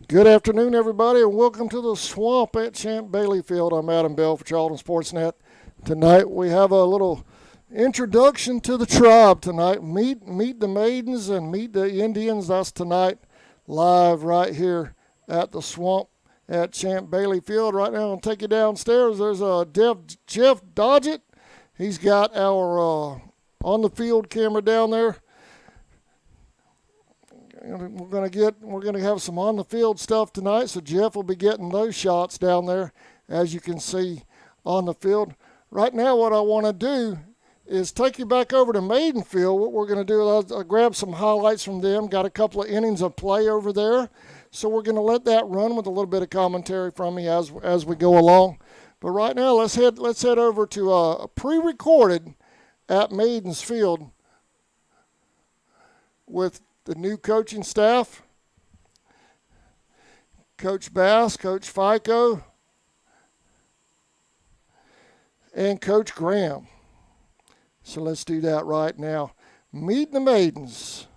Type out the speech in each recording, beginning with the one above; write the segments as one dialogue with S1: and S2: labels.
S1: Good afternoon, everybody, and welcome to the Swamp at Champ Bailey Field. I'm Adam Bell for Charlton Sportsnet. Tonight we have a little introduction to the tribe tonight. Meet the Maidens and meet the Indians. That's tonight live right here at the Swamp at Champ Bailey Field. Right now, I'll take you downstairs. There's Jeff Dodgett. He's got our on-the-field camera down there. We're gonna have some on the field stuff tonight, so Jeff will be getting those shots down there, as you can see on the field. Right now, what I want to do is take you back over to Maidenfield. What we're going to do is I'll grab some highlights from them. Got a couple of innings of play over there, so we're going to let that run with a little bit of commentary from me as we go along. But right now, let's head over to a pre-recorded at Maidens Field with the new coaching staff, Coach Bass, Coach FICO, and Coach Graham. So let's do that right now. Meet the Maidens.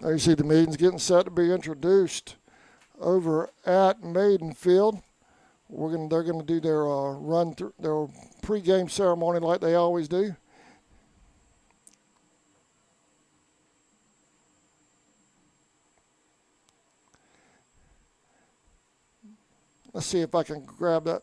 S1: There you see the Maidens getting set to be introduced over at Maidenfield. They're gonna do their their pregame ceremony like they always do. Let's see if I can grab that.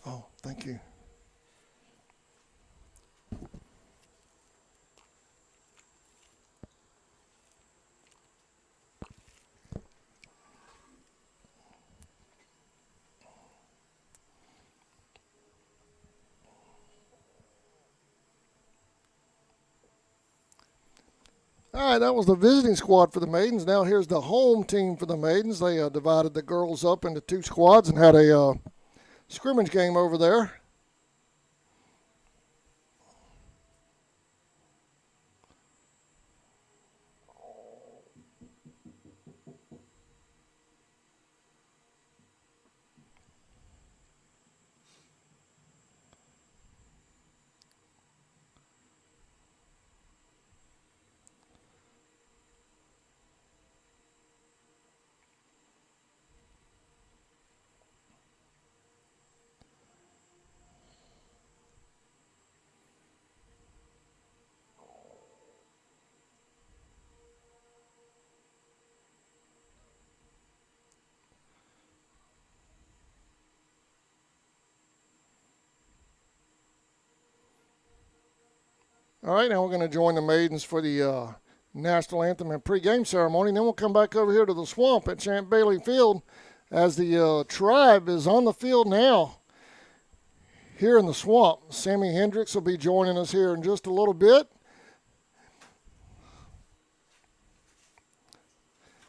S1: Oh, thank you. All right, that was the visiting squad for the Maidens. Now here's the home team for the Maidens. They divided the girls up into two squads and had a scrimmage game over there. All right, now we're going to join the Maidens for the National Anthem and pregame ceremony. And then we'll come back over here to the Swamp at Champ Bailey Field as the tribe is on the field now here in the Swamp. Sammy Hendricks will be joining us here in just a little bit.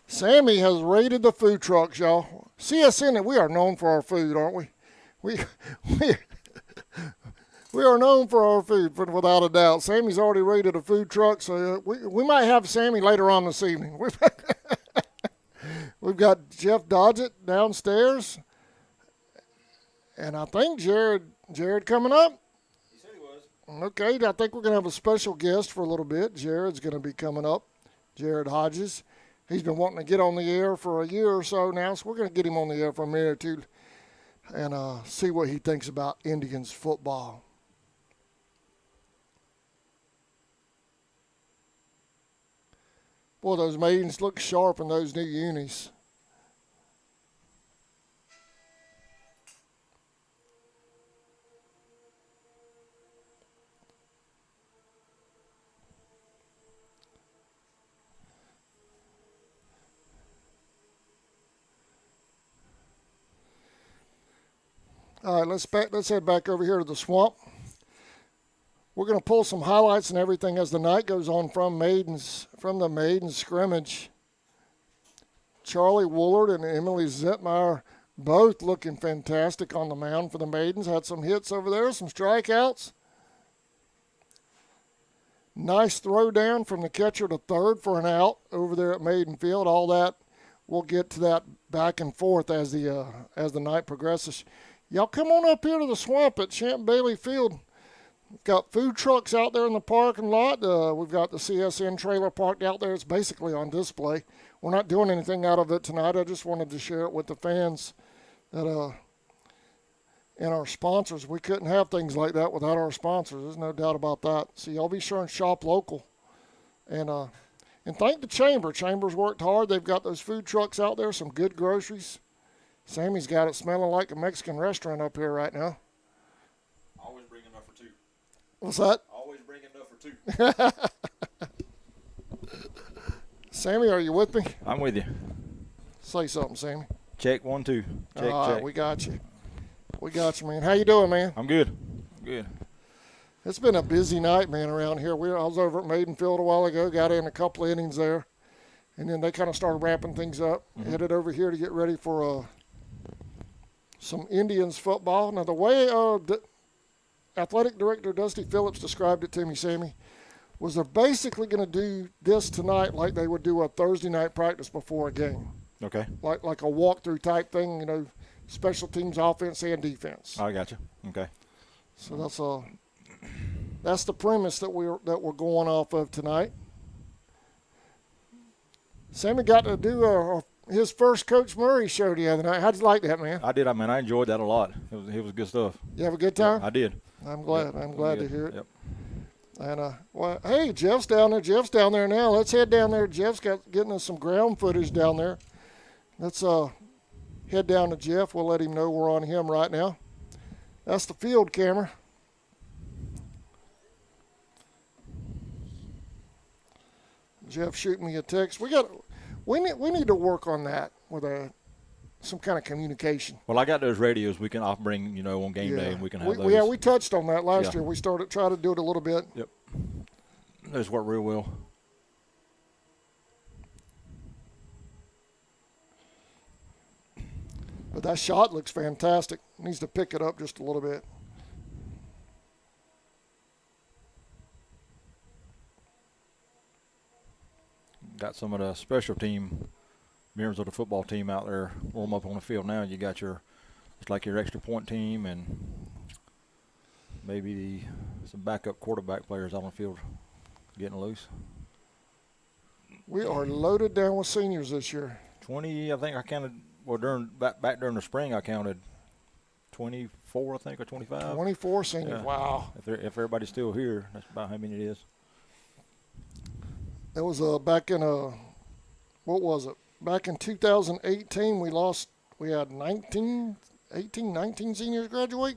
S1: Sammy has raided the food trucks, y'all. CSN, we are known for our food, aren't we? We are known for our food, without a doubt. Sammy's already raided a food truck, so we might have Sammy later on this evening. We've got Jeff Dodgett downstairs, and I think Jared coming up.
S2: He said he was.
S1: Okay, I think we're going to have a special guest for a little bit. Jared's going to be coming up, Jared Hodges. He's been wanting to get on the air for a year or so now, so we're going to get him on the air for a minute or two and see what he thinks about Indians football. Boy, those maidens look sharp in those new unis. All right, let's head back over here to the swamp. We're going to pull some highlights and everything as the night goes on from the maidens scrimmage. Charlie Woolard and Emily Zentmeyer both looking fantastic on the mound for the maidens. Had some hits over there, some strikeouts. Nice throw down from the catcher to third for an out over there at Maiden Field. All that, we'll get to that back and forth as the night progresses. Y'all come on up here to the swamp at Champ Bailey Field. We've got food trucks out there in the parking lot. We've got the CSN trailer parked out there. It's basically on display. We're not doing anything out of it tonight. I just wanted to share it with the fans that and our sponsors. We couldn't have things like that without our sponsors. There's no doubt about that. So y'all be sure and shop local. And thank the Chamber. Chamber's worked hard. They've got those food trucks out there, some good groceries. Sammy's got it smelling like a Mexican restaurant up here right now.
S2: Always bring enough for two.
S1: What's that?
S2: Always bring enough for two.
S1: Sammy, are you with me?
S3: I'm with you.
S1: Say something, Sammy.
S3: Check 1, 2. Check,
S1: All right,
S3: check.
S1: we got you. We got you, man. How you doing, man?
S3: I'm good. Good.
S1: It's been a busy night, man, around here. I was over at Maiden Field a while ago, got in a couple of innings there, and then they kind of started wrapping things up.
S3: Mm-hmm.
S1: Headed over here to get ready for some Indians football. Now, the way athletic director Dusty Phillips described it to me, Sammy, was they're basically going to do this tonight like they would do a Thursday night practice before a game.
S3: Okay.
S1: Like a walkthrough type thing, you know, special teams, offense, and defense.
S3: I got you. Okay.
S1: So that's the premise that we're going off of tonight. Sammy got to do his first Coach Murray show the other night. How'd you like that, man?
S3: I did. I enjoyed that a lot. It was good stuff.
S1: You have a good time?
S3: Yeah, I did.
S1: I'm glad.
S3: Yep.
S1: I'm glad to hear it.
S3: Yep.
S1: And well, hey, Jeff's down there. Jeff's down there now. Let's head down there. Jeff's getting us some ground footage down there. Let's head down to Jeff. We'll let him know we're on him right now. That's the field camera. Jeff shooting me a text. We need to work on that with some kind of communication.
S3: Well, I got those radios we can bring, on game day, and we can have those.
S1: Yeah, we touched on that last year. We try to do it a little bit.
S3: Yep. Those work real well.
S1: But that shot looks fantastic. Needs to pick it up just a little bit.
S3: Got some of the special team members of the football team out there warm up on the field now. You got it's like your extra point team and maybe some backup quarterback players out on the field getting loose. We
S1: are loaded down with seniors this year.
S3: 20, I think I counted. Well, back during the spring, I counted 24, I think, or 25.
S1: 24 seniors.
S3: Yeah.
S1: Wow.
S3: If everybody's still here, that's about how many it is.
S1: That was back in what was it? Back in 2018, we had 19 seniors graduate.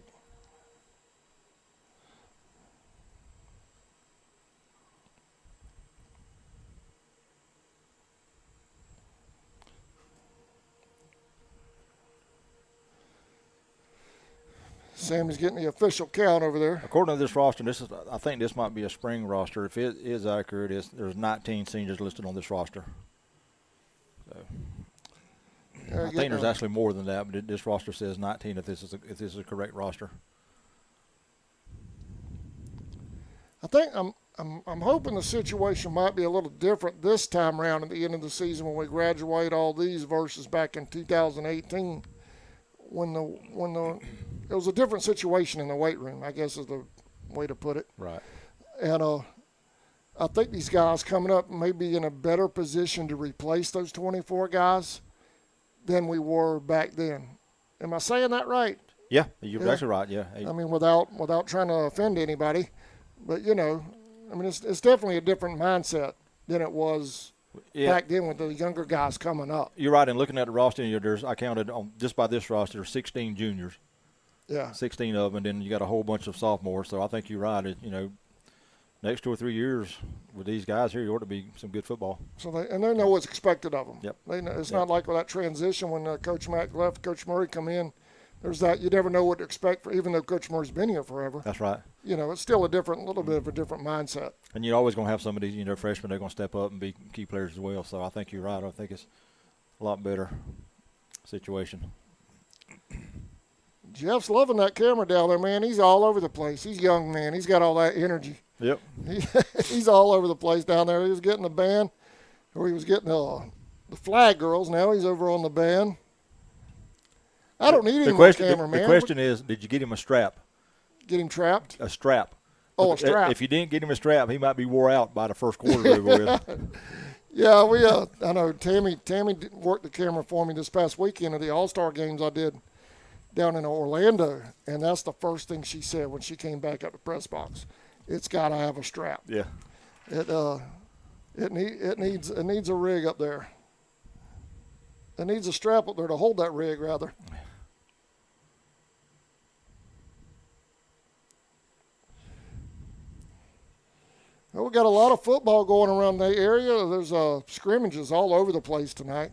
S1: Sammy's getting the official count over there.
S3: According to this roster, I think this might be a spring roster. If it is accurate, there's 19 seniors listed on this roster. So I think there's actually more than that, but this roster says 19 if this is a correct roster.
S1: I think I'm hoping the situation might be a little different this time around at the end of the season when we graduate all these versus back in 2018 when it was a different situation in the weight room, I guess is the way to put it.
S3: Right.
S1: And I think these guys coming up may be in a better position to replace those 24 guys than we were back then. Am I saying that right?
S3: Yeah, you're actually right, yeah.
S1: I mean, without trying to offend anybody, but, it's definitely a different mindset than it was back then with the younger guys coming up.
S3: You're right. And looking at the roster, I counted on just by this roster, 16 juniors.
S1: Yeah.
S3: 16 of them, and then you got a whole bunch of sophomores. So I think you're right. Next 2 or 3 years with these guys here, you ought to be some good football.
S1: So they know what's expected of them.
S3: Yep.
S1: They know, it's not like with that transition when Coach Mack left, Coach Murray come in. There's that you never know what to expect for, even though Coach Murray's been here forever.
S3: That's right.
S1: It's still a little bit of a different mindset.
S3: And you're always going to have some of these, freshmen that are going to step up and be key players as well. So I think you're right. I think it's a lot better situation.
S1: Jeff's loving that camera down there, man. He's all over the place. He's young, man. He's got all that energy.
S3: Yep.
S1: He's all over the place down there. He was getting the band, or he was getting the flag girls. Now he's over on the band. I don't need any more cameraman.
S3: The question is, did you get him a strap?
S1: Get him trapped?
S3: A strap.
S1: Oh, a strap.
S3: If you didn't get him a strap, he might be wore out by the first quarter over with.
S1: Yeah, I know Tammy worked the camera for me this past weekend of the All-Star games I did down in Orlando, and that's the first thing she said when she came back up the press box. It's got to have a strap.
S3: Yeah.
S1: It needs a rig up there. It needs a strap up there to hold that rig, rather. Well, we got a lot of football going around the area. There's scrimmages all over the place tonight.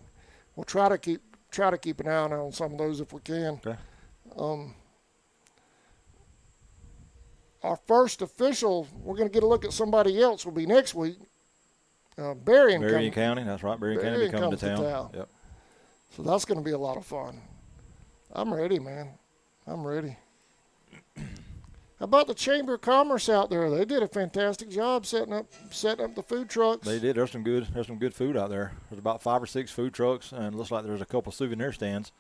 S1: We'll try to keep an eye on some of those if we can.
S3: Okay.
S1: Our first official, we're going to get a look at somebody else, will be next week. Berrien
S3: County, that's right. Berrien County coming to town. Yep.
S1: So that's going to be a lot of fun. I'm ready, man. I'm ready. How about the Chamber of Commerce out there? They did a fantastic job setting up the food trucks.
S3: They did. There's some good food out there. There's about 5 or 6 food trucks, and it looks like there's a couple souvenir stands.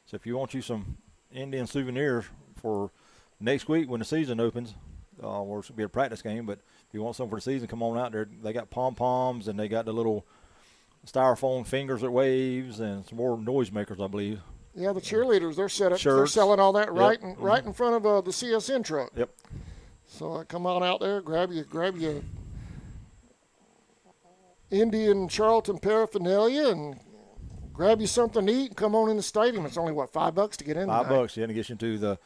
S3: So if you want some Indian souvenirs for next week when the season opens, or it's going to be a practice game, but if you want some for the season, come on out there. They got pom-poms, and they got the little styrofoam fingers that waves, and some more noisemakers, I believe.
S1: Yeah, the cheerleaders, they're set up.
S3: Shirts.
S1: They're selling all that right in front of the CSN truck.
S3: Yep.
S1: So come on out there, grab your Indian Charlton paraphernalia, and grab you something to eat, and come on in the stadium. It's only $5 to get in.
S3: $5, yeah, to get you into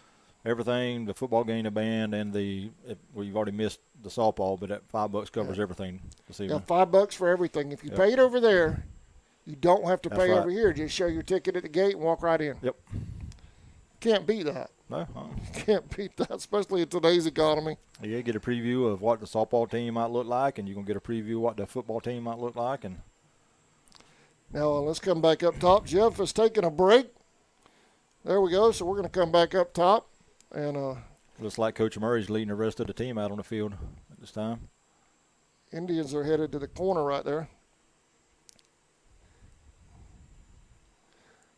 S3: everything, the football game, the band, and you've already missed the softball, but that $5 covers everything this evening.
S1: Yeah, $5 for everything. If you pay it over there, you don't have to pay over here. Just show your ticket at the gate and walk right in.
S3: Yep.
S1: Can't beat that.
S3: No.
S1: Can't beat that, especially in today's economy.
S3: Yeah, get a preview of what the softball team might look like, and you're going to get a preview of what the football team might look like. And
S1: now let's come back up top. Jeff is taking a break. There we go. So we're going to come back up top. And
S3: looks like Coach Murray's leading the rest of the team out on the field at this time.
S1: Indians are headed to the corner right there.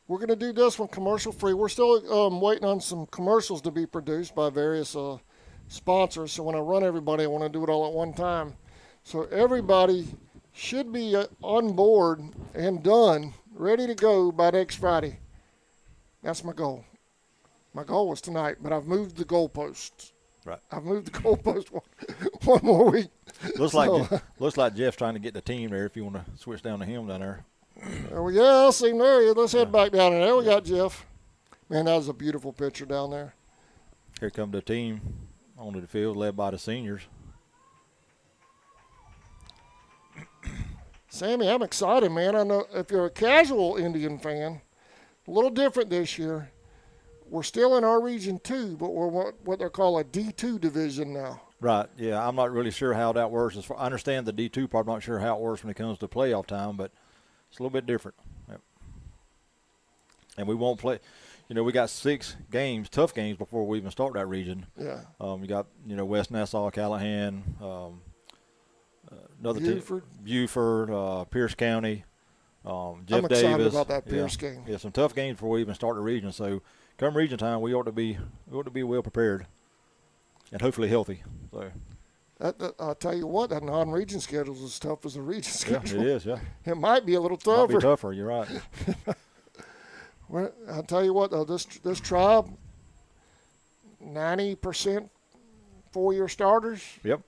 S1: We're going to do this one commercial free. We're still waiting on some commercials to be produced by various sponsors. So when I run everybody, I want to do it all at one time. So everybody should be on board and done, ready to go by next Friday. That's my goal. My goal was tonight, but I've moved the goalposts.
S3: Right.
S1: I've moved the goalpost one more week.
S3: Looks like Jeff's trying to get the team there if you want to switch down to him down there.
S1: There we go. I see him there. Let's head back down there. There we got Jeff. Man, that was a beautiful picture down there.
S3: Here come the team onto the field led by the seniors.
S1: Sammy, I'm excited, man. I know if you're a casual Indian fan, a little different this year. We're still in our Region 2, but we're what they're called a D2 division now.
S3: Right, yeah. I'm not really sure how that works. I understand the D2 part. I'm not sure how it works when it comes to playoff time, but it's a little bit different. Yep. And we won't play. We got 6 games, tough games, before we even start that region.
S1: Yeah.
S3: You got, West Nassau, Callahan, another
S1: Buford.
S3: Buford, Pierce County, Jeff
S1: I'm
S3: Davis.
S1: excited about that Pierce game.
S3: Yeah, some tough games before we even start the region. So come region time, we ought to be well prepared and hopefully healthy. So
S1: I'll tell you what, that non-region schedule is as tough as the region schedule.
S3: Yeah, it is. Yeah,
S1: it might be a little tougher.
S3: Might be tougher. You're right.
S1: Well, I'll tell you what, though, this tribe, 90% 4-year starters.
S3: Yep.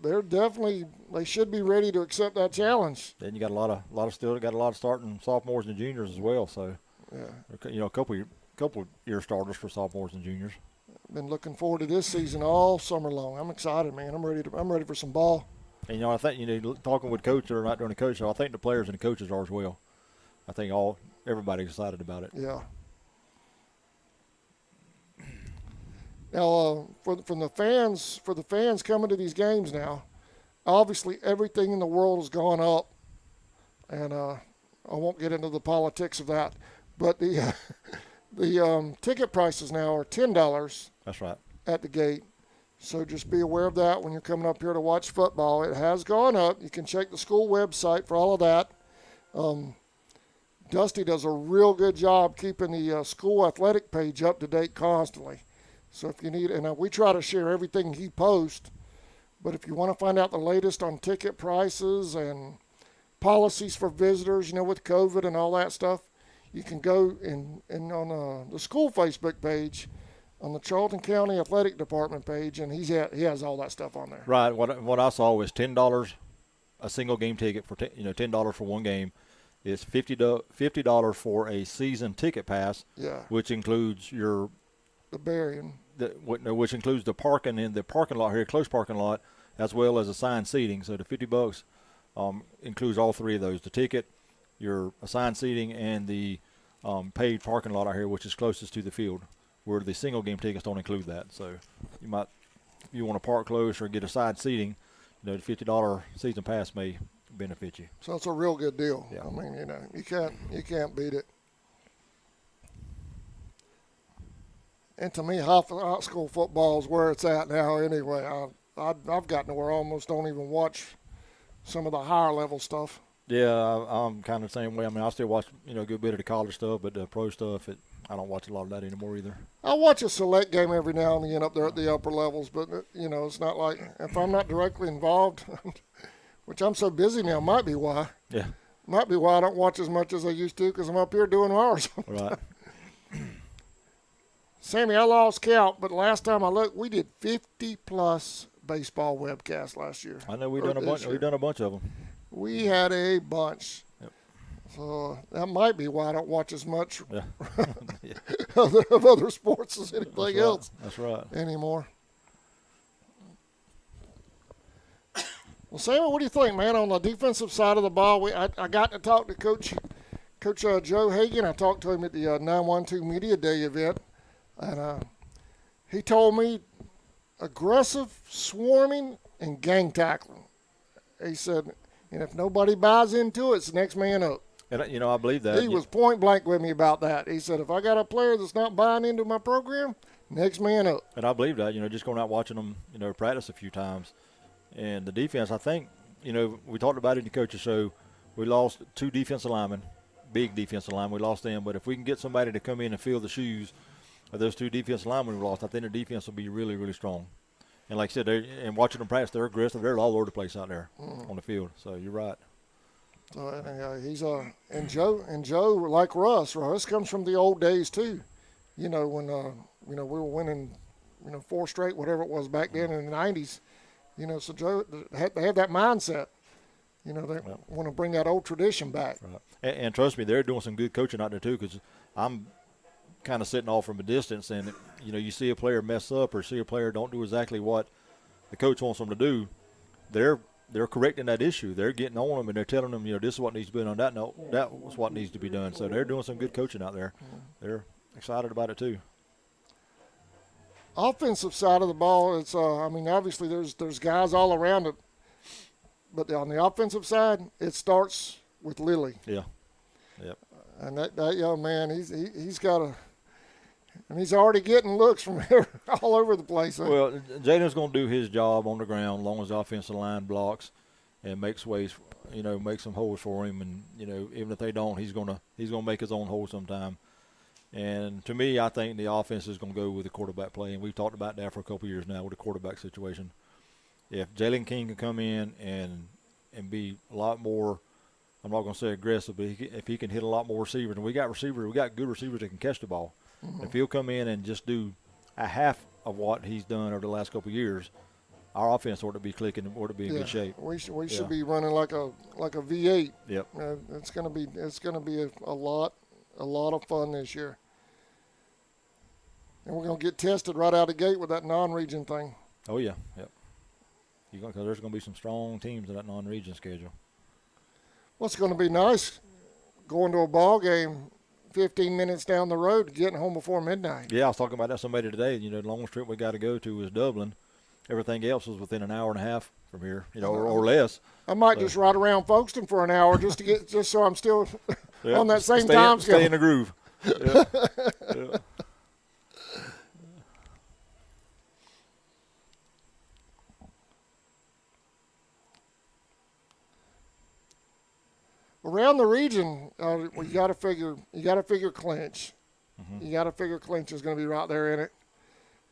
S1: They're definitely, they should be ready to accept that challenge.
S3: Then you got a lot of starting sophomores and juniors as well. So,
S1: yeah,
S3: a couple year starters for sophomores and juniors.
S1: Been looking forward to this season all summer long. I'm excited, man. I'm ready for some ball.
S3: And I think talking with coaches or not doing the coach show, I think the players and the coaches are as well. I think everybody's excited about it.
S1: Yeah. Now, for the fans coming to these games now, obviously everything in the world has gone up, and I won't get into the politics of that, but the ticket prices now are $10.
S3: That's right.
S1: At the gate. So just be aware of that when you're coming up here to watch football. It has gone up. You can check the school website for all of that. Dusty does a real good job keeping the school athletic page up to date constantly. So if you need, and we try to share everything he posts, but if you want to find out the latest on ticket prices and policies for visitors, with COVID and all that stuff, you can go and on the school Facebook page, on the Charlton County Athletic Department page, and he has all that stuff on there.
S3: Right. What I saw was $10 a single game ticket for $10 for one game. It's $50 for a season ticket pass.
S1: Yeah.
S3: Which includes the
S1: burying.
S3: Which includes the parking in the parking lot here, close parking lot, as well as assigned seating. So the $50 includes all three of those: the ticket, your assigned seating, and the paid parking lot out here, which is closest to the field, where the single game tickets don't include that. So you might, if you want to park close or get assigned seating, the $50 season pass may benefit you.
S1: So it's a real good deal.
S3: Yeah.
S1: I mean, you can't beat it. And to me, high school football is where it's at now anyway. I've gotten to where I almost don't even watch some of the higher level stuff.
S3: Yeah, I'm kind of the same way. I mean, I still watch, a good bit of the college stuff, but the pro stuff, I don't watch a lot of that anymore either.
S1: I watch a select game every now and then up there at the upper levels, but, it's not like if I'm not directly involved, which I'm so busy now, might be why.
S3: Yeah.
S1: Might be why I don't watch as much as I used to because I'm up here doing ours.
S3: Right.
S1: Sammy, I lost count, but last time I looked, we did 50-plus baseball webcasts last year.
S3: I know we've done a bunch. We've done a bunch of them.
S1: We had a bunch.
S3: Yep.
S1: So that might be why I don't watch as much
S3: Yeah.
S1: of other sports as anything else.
S3: That's right.
S1: Anymore. Well, Sammy, what do you think, man, on the defensive side of the ball? I got to talk to Coach Joe Hagan. I talked to him at the 912 Media Day event. And he told me aggressive swarming and gang tackling. He said, and if nobody buys into it, it's the next man up.
S3: And, I believe that.
S1: He was point blank with me about that. He said, if I got a player that's not buying into my program, next man up.
S3: And I believe that, just going out watching them, practice a few times. And the defense, I think, we talked about it in the coaches show. We lost 2 defensive linemen, big defensive linemen. We lost them. But if we can get somebody to come in and fill the shoes of those 2 defensive linemen we lost, I think the defense will be really, really strong. And like I said, and watching them practice, they're aggressive. They're all over the place out there on the field. So you're right.
S1: So he's and Joe like Russ comes from the old days too. When we were winning, 4 straight, whatever it was back then in the 90s. So Joe they have that mindset. They want to bring that old tradition back.
S3: Right. And trust me, they're doing some good coaching out there too. Because I'm kind of sitting off from a distance, and you see a player mess up or see a player don't do exactly what the coach wants them to do, they're correcting that issue. They're getting on them and they're telling them, this is what needs to be done. That was what needs to be done. So they're doing some good coaching out there. They're excited about it too.
S1: Offensive side of the ball, it's obviously there's guys all around it, but on the offensive side, it starts with Lilly.
S3: Yeah. Yep.
S1: And that young man, he's got a. And he's already getting looks from here all over the place.
S3: Well, Jaden's going to do his job on the ground as long as the offensive line blocks and makes ways, makes some holes for him. And, even if they don't, he's going to make his own hole sometime. And to me, I think the offense is going to go with the quarterback play. And we've talked about that for a couple of years now with the quarterback situation. If Jalen King can come in and be a lot more, I'm not going to say aggressive, but if he can hit a lot more receivers, and we got good receivers that can catch the ball. Mm-hmm. If he'll come in and just do a half of what he's done over the last couple of years, our offense ought to be clicking, ought to be in good shape.
S1: We should be running like a V8.
S3: Yep.
S1: It's gonna be a lot of fun this year, and we're gonna get tested right out of the gate with that non-region thing.
S3: Oh yeah, yep. Because there's gonna be some strong teams in that non-region schedule.
S1: What's going to be nice, going to a ball game 15 minutes down the road, getting home before midnight.
S3: Yeah, I was talking about that to somebody today. You know, the longest trip we got to go to was Dublin. Everything else was within an hour and a half from here, you know, or less.
S1: I might just ride around Folkestone for an hour just so I'm still on that same time schedule.
S3: Stay in the groove. Yeah. Yeah.
S1: Around the region, you got to figure clinch.
S3: Mm-hmm.
S1: You got to figure clinch is going to be right there in it.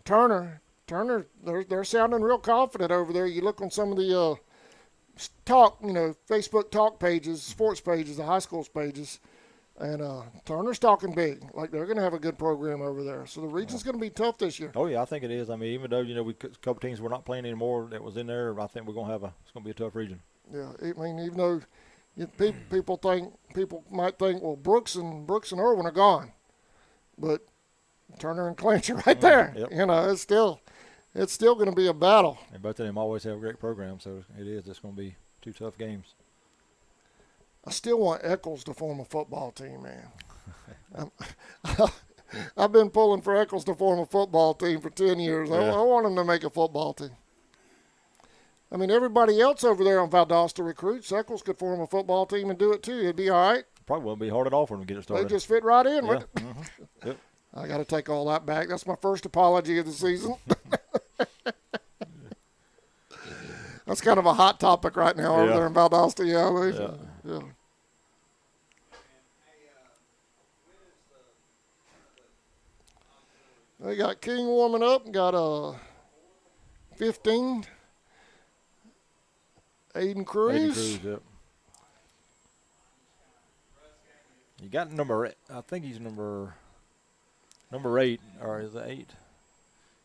S1: Turner, they're sounding real confident over there. You look on some of the Facebook talk pages, sports pages, the high schools pages, and Turner's talking big, like they're going to have a good program over there. So the region's going to be tough this year.
S3: Oh yeah, I think it is. I mean, even though a couple teams we're not playing anymore that was in there, I think we're going to it's going to be a tough region.
S1: Yeah, I mean, even though people might think, well, Brooks and Irwin are gone, but Turner and Clinch are right there.
S3: Yep.
S1: It's still going to be a battle.
S3: And both of them always have great programs, so it's going to be two tough games.
S1: I still want Eccles to form a football team, man. I've been pulling for Eccles to form a football team for 10 years.
S3: Yeah.
S1: I want them to make a football team. I mean, everybody else over there on Valdosta recruits. Eccles could form a football team and do it too. It'd be all right.
S3: Probably won't be hard at all for them to get it started.
S1: They just fit right in.
S3: Yeah. Mm-hmm. Yep.
S1: I got to take all that back. That's my first apology of the season. That's kind of a hot topic right now over there in Valdosta. Yeah. They got King warming up. Got 15. Aidan Cruz.
S3: Yep. You got number 8. I think he's number 8, or is it 8?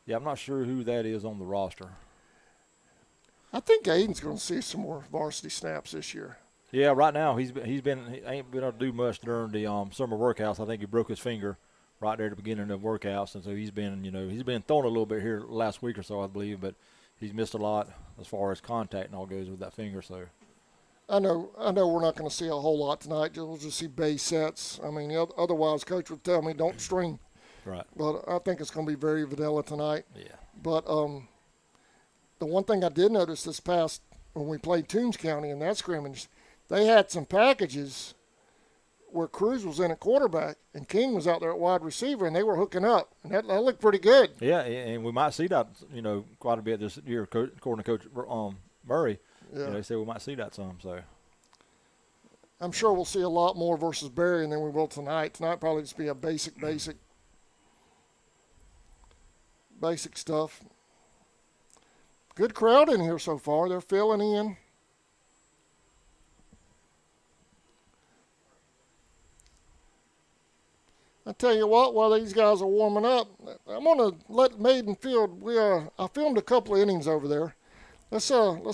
S3: Yeah, I'm not sure who that is on the roster.
S1: I think Aidan's going to see some more varsity snaps this year.
S3: Yeah, right now he ain't been able to do much during the summer workouts. I think he broke his finger right there at the beginning of workouts, and so he's been thrown a little bit here last week or so, I believe, but he's missed a lot as far as contact and all goes with that finger. So
S1: I know we're not going to see a whole lot tonight. We'll just see base sets. I mean, otherwise, Coach would tell me don't string.
S3: Right.
S1: But I think it's going to be very vanilla tonight.
S3: Yeah.
S1: But the one thing I did notice this past when we played Toombs County in that scrimmage, they had some packages where Cruz was in at quarterback and King was out there at wide receiver, and they were hooking up, and that looked pretty good.
S3: Yeah, and we might see that, quite a bit this year, according to Coach Murray.
S1: Yeah.
S3: They say we might see that some. So
S1: I'm sure we'll see a lot more versus Berry than we will tonight. Tonight probably just be a basic stuff. Good crowd in here so far. They're filling in. I tell you what, while these guys are warming up, I'm going to let Maiden Field. I filmed a couple of innings over there. Let's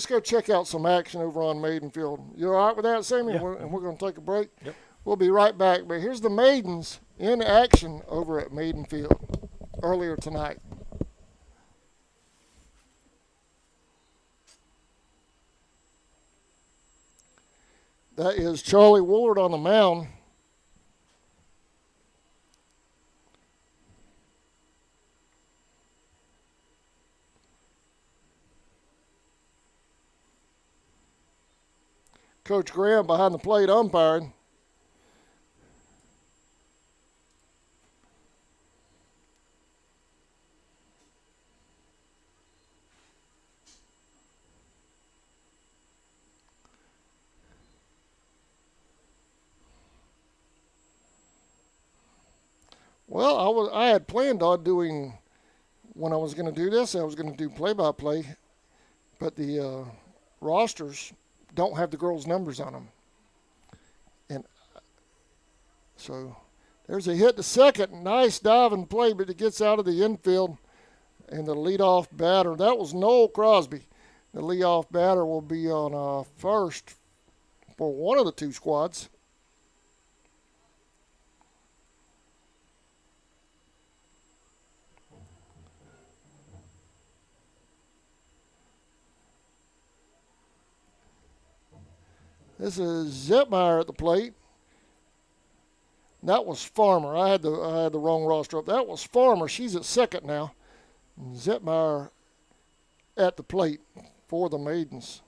S1: go check out some action over on Maiden Field. You all right with that, Sammy?
S3: Yeah.
S1: And we're going to take a break.
S3: Yep.
S1: We'll be right back. But here's the Maidens in action over at Maiden Field earlier tonight. That is Charlie Woolard on the mound. Coach Graham behind the plate umpiring. Well, I had planned on doing, when I was going to do this, I was going to do play-by-play, but the rosters don't have the girls' numbers on them. And so there's a hit to second. Nice diving play, but it gets out of the infield. And the leadoff batter, that was Noel Crosby. The leadoff batter will be on first for one of the two squads. This is Zetmeyer at the plate. That was Farmer. I had the wrong roster up. That was Farmer. She's at second now. Zetmeyer at the plate for the Maidens.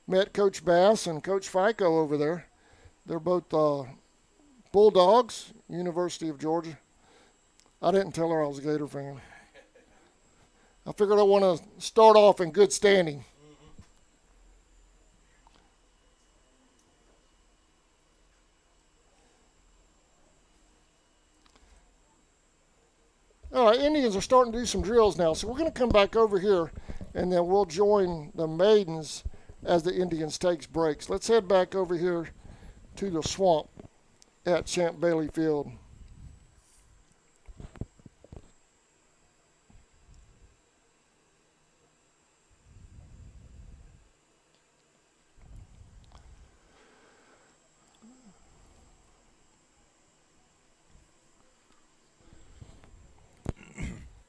S1: Met Coach Bass and Coach FICO over there. They're both Bulldogs, University of Georgia. I didn't tell her I was a Gator fan. I figured I want to start off in good standing. All right, Indians are starting to do some drills now, so we're going to come back over here, and then we'll join the Maidens as the Indians takes breaks. Let's head back over here to the swamp at Champ Bailey Field.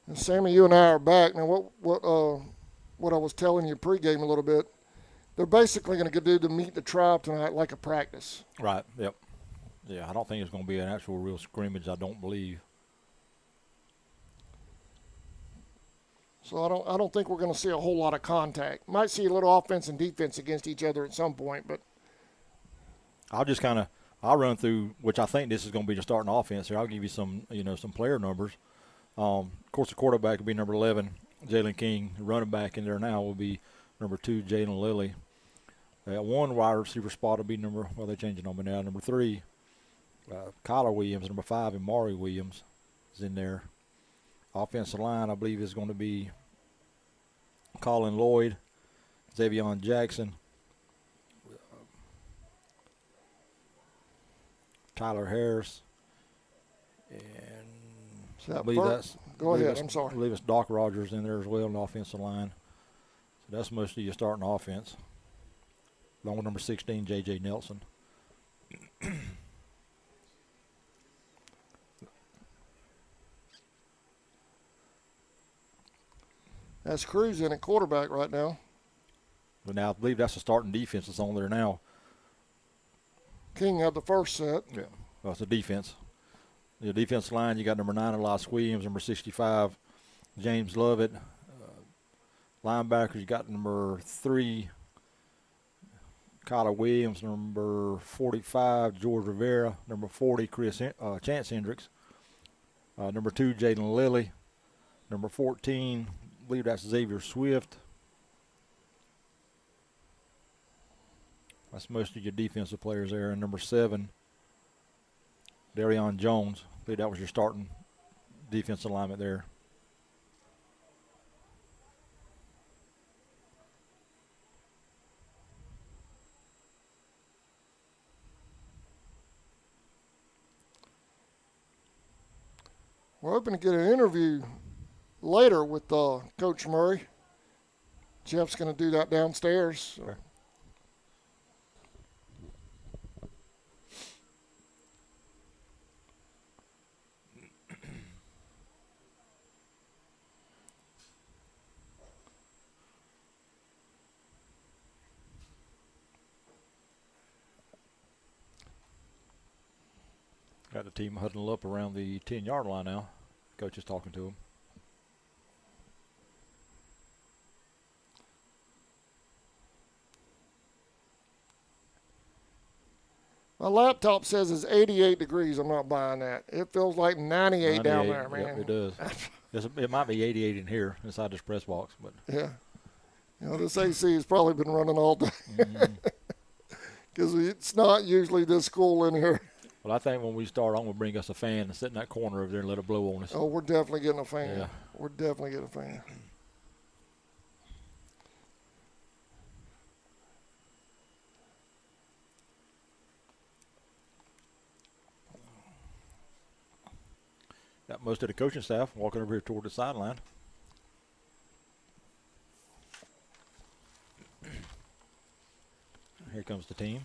S1: And Sammy, you and I are back. Now, what I was telling you pregame a little bit, they're basically going to do the meet the tribe tonight like a practice.
S3: Right, yep. Yeah, I don't think it's going to be an actual real scrimmage, I don't believe.
S1: So I don't think we're going to see a whole lot of contact. Might see a little offense and defense against each other at some point, but
S3: I'll run through, which I think this is going to be the starting offense here. I'll give you some player numbers. Of course, the quarterback will be number 11, Jalen King. The running back in there now will be number 2, Jalen Lilly. One wide receiver spot will be they're changing number now. Number 3, Kyler Williams. Number 5, Amari Williams is in there. Offensive line, I believe, is going to be Colin Lloyd, Xavion Jackson, Tyler Harris, and I believe
S1: I'm sorry.
S3: I believe it's Doc Rogers in there as well on the offensive line. So that's mostly your starting offense. Along with number 16, J.J. Nelson.
S1: That's Cruz in at quarterback right now.
S3: But now I believe that's the starting defense that's on there now.
S1: King had the first set.
S3: Yeah, well, it's a defense. The defensive line, you got number 9, Elias Williams, number 65, James Lovett. Linebackers, you got number 3, Kyler Williams, number 45, George Rivera, number 40, Chance Hendricks, number 2, Jaden Lilly, number 14, I believe that's Xavier Swift. That's most of your defensive players there. And number 7, Darion Jones. I believe that was your starting defensive alignment there.
S1: We're hoping to get an interview later with Coach Murray. Jeff's going to do that downstairs. So.
S3: Sure. Got the team huddling up around the 10-yard line now. Coach is talking to them.
S1: My laptop says it's 88 degrees. I'm not buying that. It feels like 98 down there, man.
S3: Yep, it does. It might be 88 in here inside this press box, but
S1: yeah. This AC has probably been running all day because it's not usually this cool in here.
S3: Well, I think when we start, I'm going to bring us a fan and sit in that corner over there and let it blow on us.
S1: Oh, we're definitely getting a fan.
S3: Yeah.
S1: We're definitely getting a fan.
S3: Got most of the coaching staff walking over here toward the sideline. Here comes the team.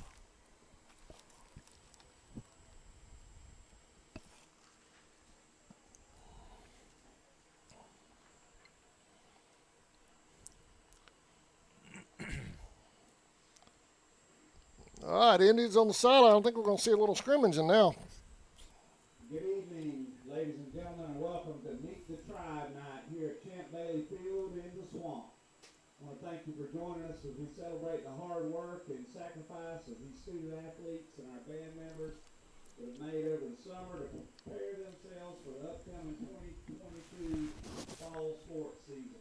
S1: All right, Indians on the sideline. I think we're going to see a little scrimmaging now.
S4: Good evening, ladies and gentlemen, and welcome to Meet the Tribe Night here at Champ Bailey Field in the Swamp. I want to thank you for joining us as we celebrate the hard work and sacrifice of these student athletes and our band members that have made over the summer to prepare themselves for the upcoming 2022 fall sports season.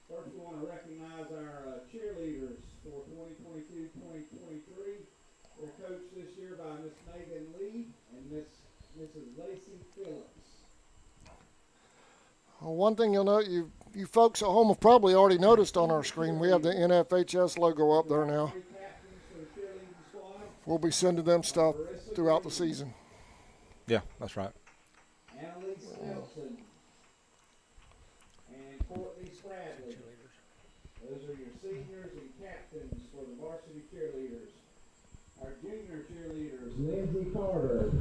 S4: First, we want to recognize our cheerleaders for 2022-2023. They're coached this year by Miss Megan Lee and Mrs. Lacey Phillips.
S1: Well, one thing you'll note, you folks at home have probably already noticed on our screen, we have the NFHS logo up there now.
S4: Three captains for the cheerleading squad.
S1: We'll be sending them stuff throughout the season.
S3: Yeah, that's right.
S4: Annalise Nelson and Courtney Spradley. Those are your seniors and captains for the varsity cheerleaders. Our junior cheerleaders, Lindsay Carter,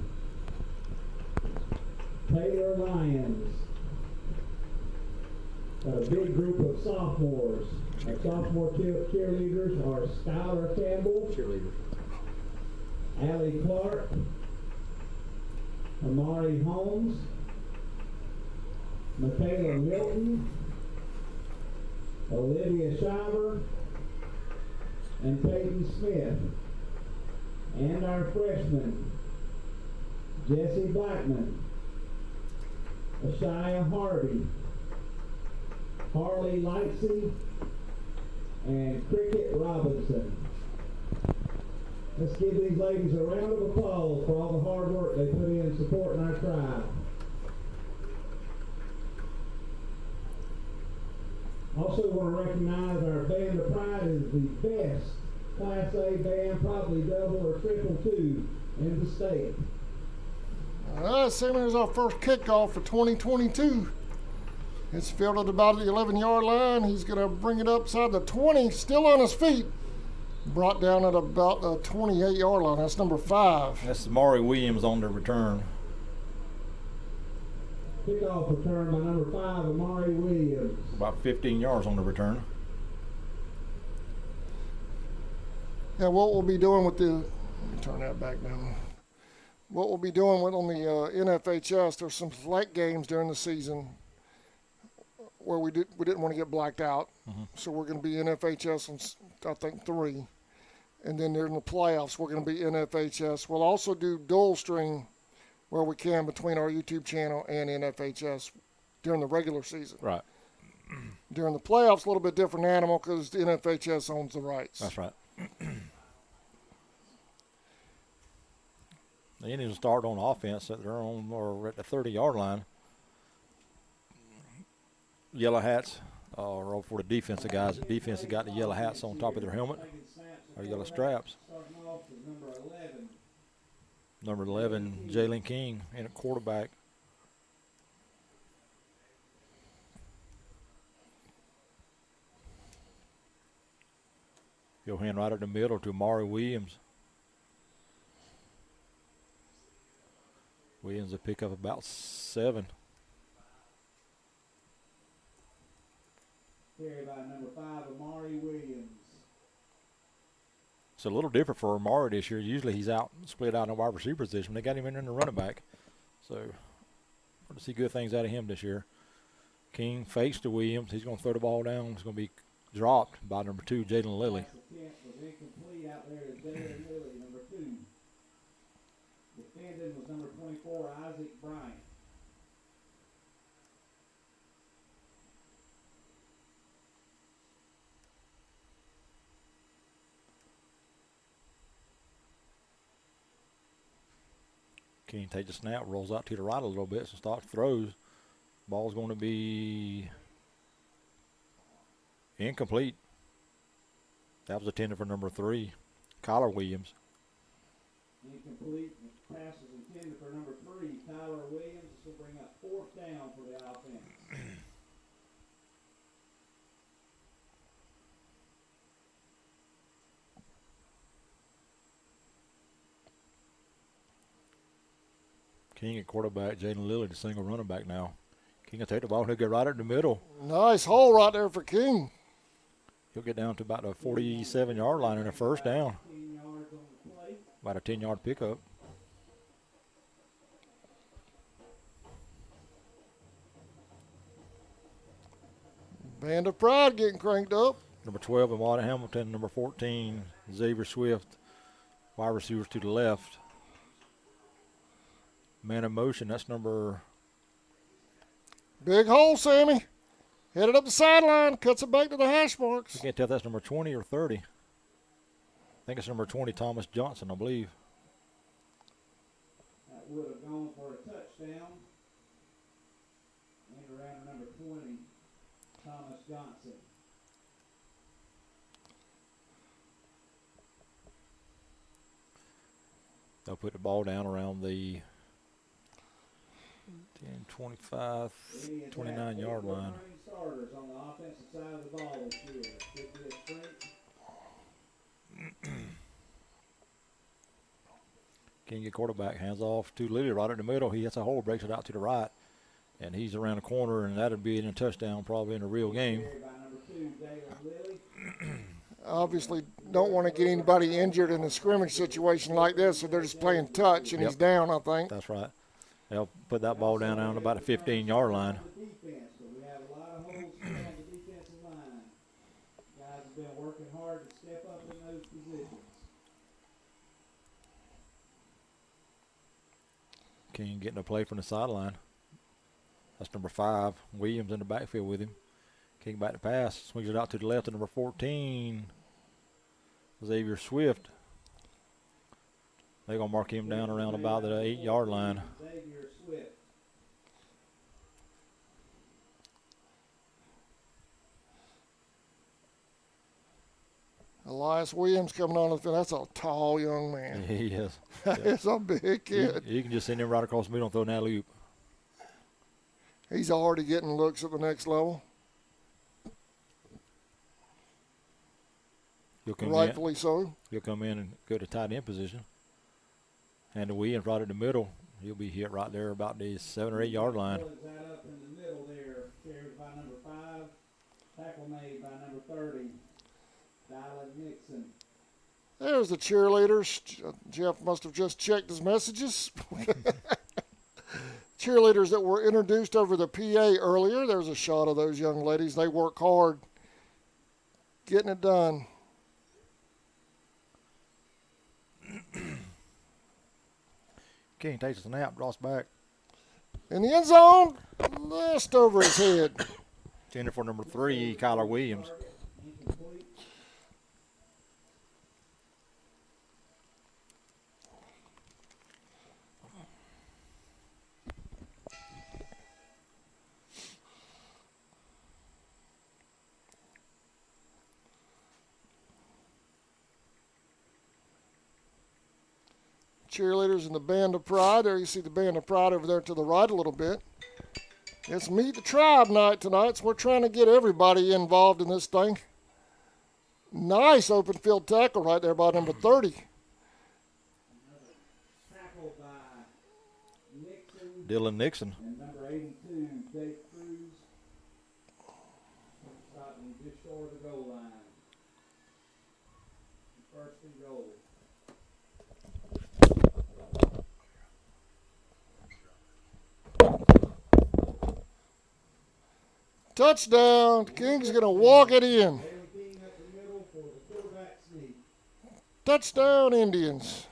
S4: Taylor Lyons. Got a big group of sophomores. Our sophomore cheerleaders are Skylar Campbell, Allie Clark, Amari Holmes, Michaela Milton, Olivia Shiver, and Peyton Smith. And our freshman, Jesse Blackman, Ashaya Harvey, Harley Lightsey, and Cricket Robinson. Let's give these ladies a round of applause for all the hard work they put in supporting our tribe. Also want to recognize our Band of Pride is the best Class A band, probably double or triple two in the state.
S1: All right, Sam, here's our first kickoff for 2022. It's fielded about the 11-yard line. He's going to bring it upside the 20, still on his feet. Brought down at about the 28-yard line. That's number 5.
S3: That's Amari Williams on the return.
S4: Kickoff return by number 5, Amari Williams.
S3: About 15 yards on the return.
S1: Yeah, what we'll be doing with the, let me turn that back down. What we'll be doing with on the NFHS, there's some select games during the season where we didn't want to get blacked out.
S3: Mm-hmm.
S1: So we're going to be NFHS on, I think, 3. And then during the playoffs, we're going to be NFHS. We'll also do dual stream where we can between our YouTube channel and NFHS during the regular season.
S3: Right.
S1: During the playoffs, a little bit different animal because the NFHS owns the rights.
S3: That's right. The Indians start on offense at their own or at the 30-yard line. Yellow hats are for the defensive guys. The defense have got the yellow hats on top of their helmet, or yellow straps.
S4: Starting off with number 11.
S3: Number 11, Jalen King, in at quarterback. He'll hand right at the middle to Amari Williams. Williams will pick up about 7.
S4: Carried by number 5, Amari Williams.
S3: It's a little different for Amari this year. Usually he's out, split out in the wide receiver position. They got him in the running back. So we're to see good things out of him this year. King fakes to Williams. He's going to throw the ball down. It's going to be dropped by number 2, Jaden Lilly.
S4: The attempt was incomplete out there to Jaden Lilly, number 2. Defending was number 24, Isaac Bryant.
S3: King takes the snap, rolls out to the right a little bit, so starts throws. Ball's going to be incomplete. That was intended for number 3, Kyler Williams.
S4: Incomplete. Pass is intended for number 3, Tyler Williams. will bring up 4th down for the offense.
S3: King at quarterback, Jaden Lilly, the single running back now. King will take the ball. He'll get right at the middle.
S1: Nice hole right there for King.
S3: He'll get down to about the 47-yard line in a first down.
S4: 10 yards on the play.
S3: About a 10-yard pickup.
S1: Band of Pride getting cranked up.
S3: Number 12, Amada Hamilton. Number 14, Xavier Swift. Wide receivers to the left. Man in motion, that's number...
S1: Big hole, Sammy. Headed up the sideline, cuts it back to the hash marks.
S3: I can't tell if that's number 20 or 30. I think it's number 20, Thomas Johnson, I believe.
S4: That would have gone for a touchdown. And around number 20, Thomas Johnson.
S3: They'll put the ball down around the 10, 25, 29-yard line.
S4: Starters on the offensive side of the ball this year. Could be a strength.
S3: King get quarterback, hands off to Lilly right in the middle. He hits a hole, breaks it out to the right, and he's around the corner, and that'll be in a touchdown probably in a real game.
S4: By number 2, David Lilly.
S1: Obviously don't want to get anybody injured in a scrimmage situation like this, so they're just playing touch, and he's down, I think.
S3: That's right. They'll put that ball down on about the 15-yard line.
S4: Defense, but we have a lot of holes on the defensive line. Guys have been working hard to step up in those positions.
S3: King getting a play from the sideline. That's number 5. Williams in the backfield with him. King back to pass. Swings it out to the left to number 14. Xavier Swift. They're going to mark him down around about the 8-yard line.
S4: Xavier Swift.
S1: Elias Williams coming on the field. That's a tall young man.
S3: He is.
S1: That's a big kid.
S3: You can just send him right across the middle and throw an alley-oop.
S1: He's already getting looks at the next level. Rightfully so.
S3: He'll come in and go to tight end position. And the Williams right in the middle. He'll be hit right there about the 7 or 8 yard line.
S4: That up in the middle there. Carried by number 5. Tackle made by number 30. Dylan Nixon.
S1: There's the cheerleaders. Jeff must have just checked his messages. Cheerleaders that were introduced over the PA earlier. There's a shot of those young ladies. They work hard getting it done.
S3: King takes a snap, draws back.
S1: In the end zone, just over his head.
S3: Intended for number 3, Kyler Williams.
S4: Incomplete.
S1: Cheerleaders in the Band of Pride. There you see the Band of Pride over there to the right a little bit. It's Meet the Tribe night tonight, so we're trying to get everybody involved in this thing. Nice open field tackle right there by number 30.
S4: Tackle by Nixon.
S3: Dylan Nixon.
S4: And number 82, Dave Cruz. Stopping just short of the goal line. First and goal.
S1: Touchdown. King's going to walk it in.
S4: King up the middle for the quarterback sneak.
S1: Touchdown, Indians.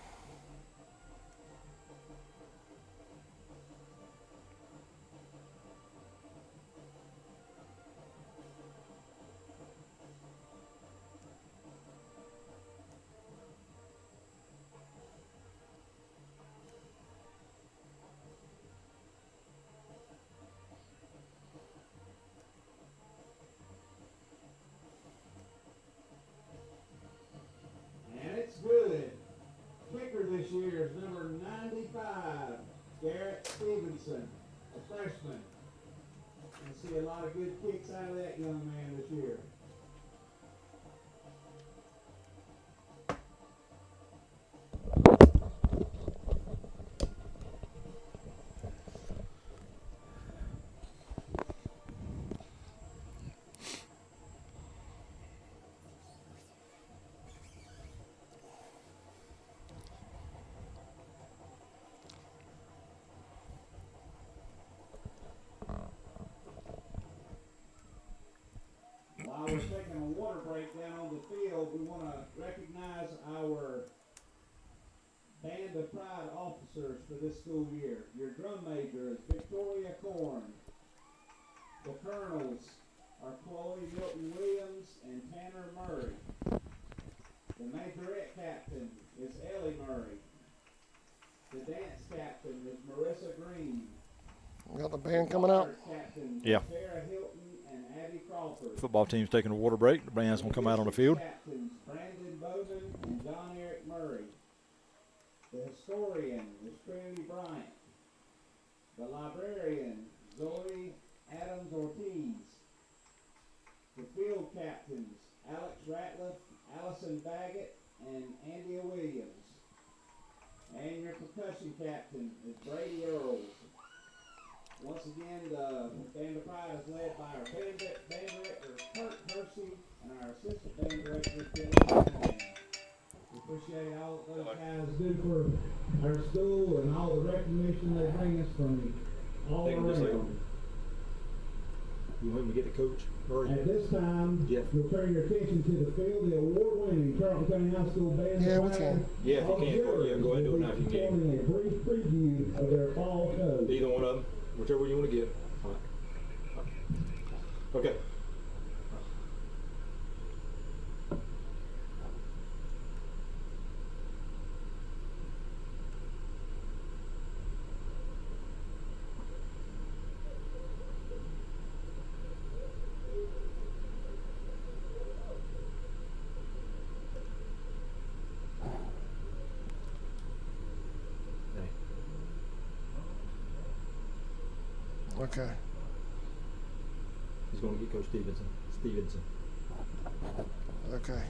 S4: lot of good kicks out of that young man this year. While we're taking a water break down on the field, we want to recognize our Band of Pride officers for this school year. Your drum major is Victoria Korn. The colonels are Chloe Milton Williams and Tanner Murray. The majorette captain is Ellie Murray. The dance captain is Marissa Green.
S1: We got the band coming out.
S4: Captain
S3: Yeah.
S4: Sarah Hilton and Abby Crawford.
S3: Football team's taking a water break. The band's going to come out on the field.
S4: Captains Brandon Bowman and John Eric Murray. The historian is Trinity Bryant. The librarian, Zoe Adams Ortiz. The field captains, Alex Ratliff, Allison Baggett, and Andy Williams. And your percussion captain is Brady Earls. Once again, the Band of Pride is led by our band director, Kurt Hersey, and our assistant band director, Billy Coleman. We appreciate all that those guys do for our school and all the recognition they bring us from all around.
S2: You want me to get the coach? Murray?
S4: At this time,
S2: Jeff.
S4: you'll turn your attention to the field, the award-winning Charlton County High School Band
S1: Yeah,
S4: of
S1: we
S4: Pride.
S1: can.
S2: Yeah, if you can, go ahead and do it now if you can.
S4: Performing a brief preview of their fall show.
S2: Either one of them, whichever you want to give. All right. Okay.
S1: Okay.
S2: He's going to get Coach Stevenson.
S1: Okay.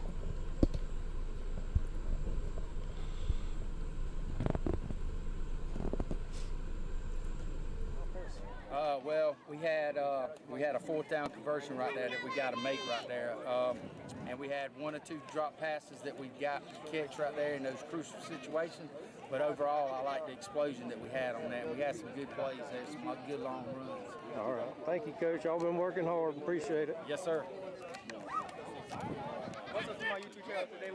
S5: Well, we had a fourth down conversion right there that we got to make right there, and we had one or two drop passes that we got to catch right there in those crucial situations. But overall, I like the explosion that we had on that. We had some good plays there, some good long runs.
S6: All right. Thank you, Coach. Y'all been working hard. Appreciate it.
S5: Yes, sir.
S6: What's up to my YouTube channel today?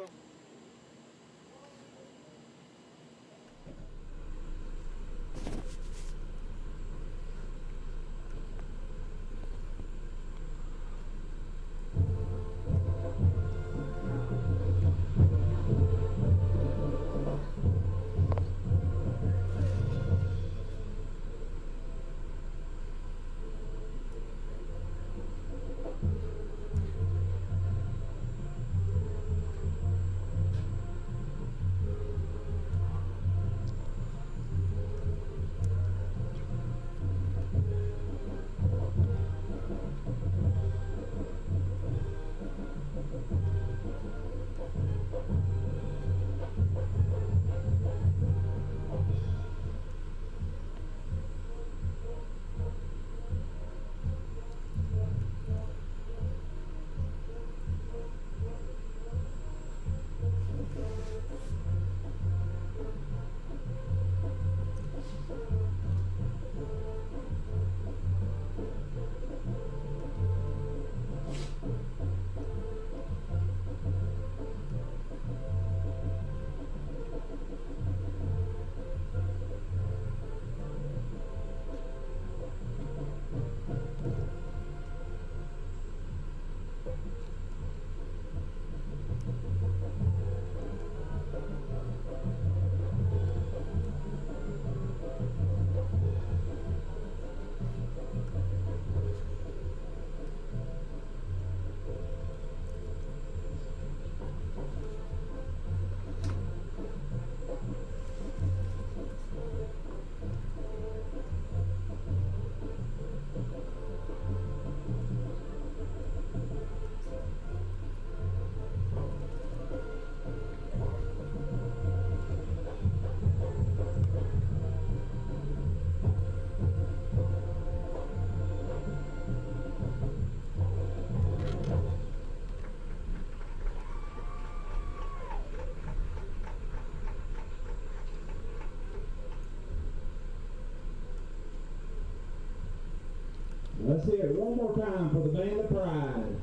S4: Let's hear it one more time for the Band of Pride.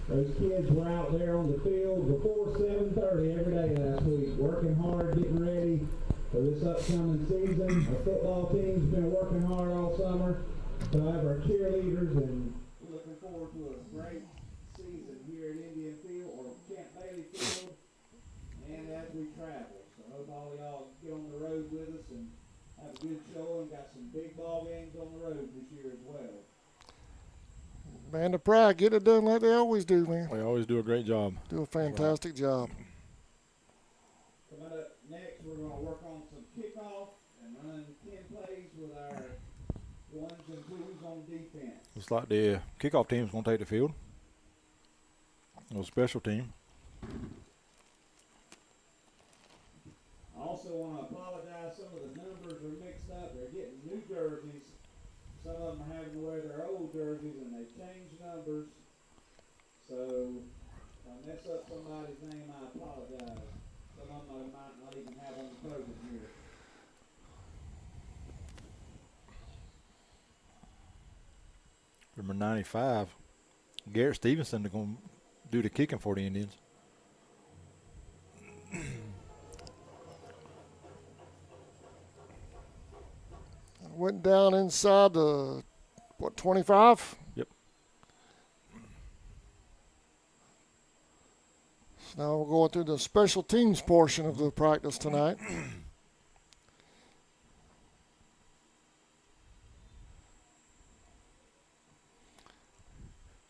S4: Those kids were out there on the field before 7:30 every day last week, working hard, getting ready for this upcoming season. Our football team's been working hard all summer. So I have our cheerleaders, and we're looking forward to a great season here at Indian Field or Camp Bailey Field, and as we travel. So I hope all y'all get on the road with us and have a good show, and got some big ball games on the road this year as well.
S1: Band of Pride, get it done like they always do, man.
S3: They always do a great job.
S1: Do a fantastic job.
S4: Coming up next, we're going to work on some kickoff and run 10 plays with our ones and twos on defense.
S3: Looks like the kickoff team's going to take the field. A special team.
S4: I also want to apologize. Some of the numbers are mixed up. They're getting new jerseys. Some of them are having to wear their old jerseys, and they changed numbers. So if I mess up somebody's name, I apologize. Some of them I might not even have on the podium here.
S3: Number 95, Garrett Stevenson, is going to do the kicking for the Indians.
S1: Went down inside the, 25?
S3: Yep.
S1: So now we're going through the special teams portion of the practice tonight.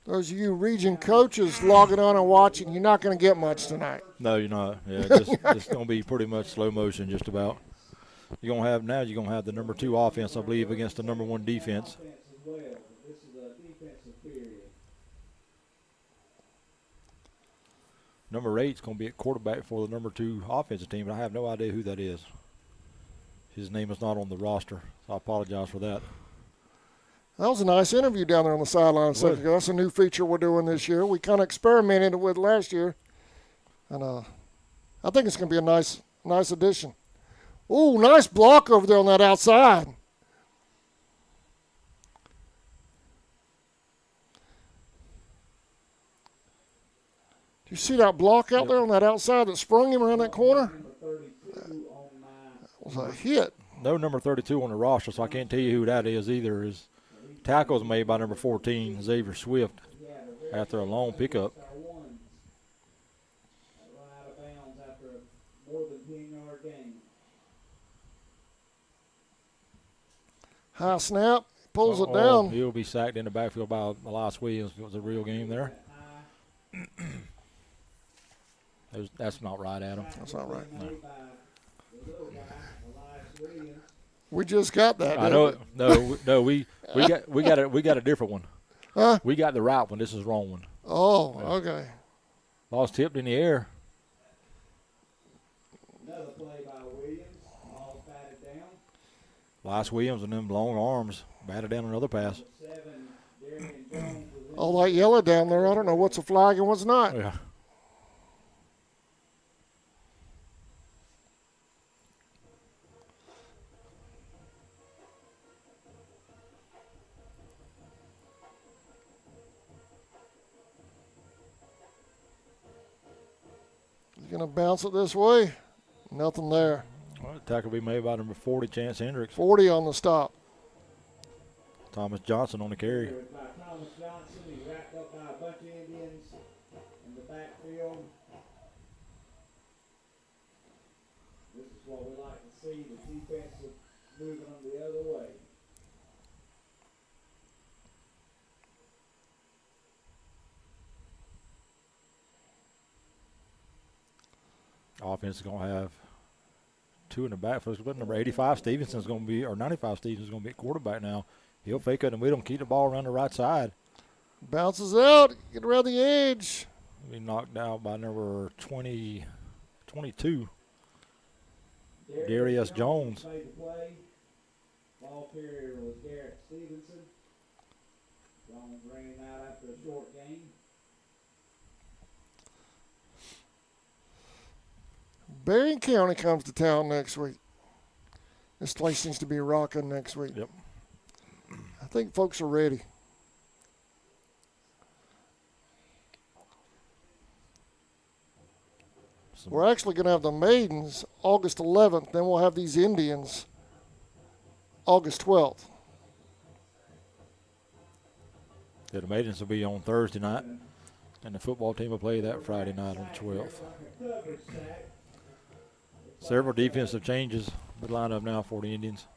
S1: Those of you region coaches logging on and watching, you're not going to get much tonight.
S3: No, you're not. Yeah, it's going to be pretty much slow motion just about. You're going to have the number 2 offense, I believe, against the number 1 defense.
S4: Offense as well, but this is a defensive period.
S3: Number 8 is going to be at quarterback for the number 2 offensive team, but I have no idea who that is. His name is not on the roster, so I apologize for that.
S1: That was a nice interview down there on the sideline a second ago. That's a new feature we're doing this year. We kind of experimented with last year, and I think it's going to be a nice addition. Ooh, nice block over there on that outside. Do you see that block out there on that outside that sprung him around that corner? That was a hit.
S3: No number 32 on the roster, so I can't tell you who that is either. His tackle was made by number 14, Xavier Swift, after a long pickup.
S1: High snap, pulls it down.
S3: He'll be sacked in the backfield by Elias Williams if it was a real game there. That's not right, Adam.
S1: That's not right.
S3: No.
S1: We just got that.
S3: I know it. No, we got a different one.
S1: Huh?
S3: We got the right one. This is the wrong one.
S1: Oh,
S3: Yeah.
S1: okay.
S3: Ball's tipped in the air.
S4: Another play by Williams. Ball batted down.
S3: Elias Williams and them long arms batted down another pass.
S4: 7, Darian Jones was in.
S1: All that yellow down there, I don't know what's a flag and what's not.
S3: Yeah.
S1: He's going to bounce it this way. Nothing there.
S3: Well, the tackle will be made by number 40, Chance Hendricks.
S1: 40 on the stop.
S3: Thomas Johnson on the carry.
S4: By Thomas Johnson, he wrapped up by a bunch of Indians in the backfield. This is what we like to see, the defense moving them the other way.
S3: Offense is going to have 2 in the backfield. But number 85 Stevenson is going to be, or 95 Stevenson is going to be at quarterback now. He'll fake it in the middle and keep the ball around the right side.
S1: Bounces out. Get around the edge.
S3: Be knocked out by number 22. Darius Jones.
S4: Made the play. Ball carrier was Garrett Stevenson. Jones ran him out after a short game.
S1: Berrien County comes to town next week. This place seems to be rocking next week.
S3: Yep.
S1: think folks are ready. We're actually going to have the maidens August 11th. Then we'll have these Indians August 12th.
S3: Yeah, the maidens will be on Thursday night, and the football team will play that Friday night on the 12th. Several defensive changes in the lineup now for the Indians.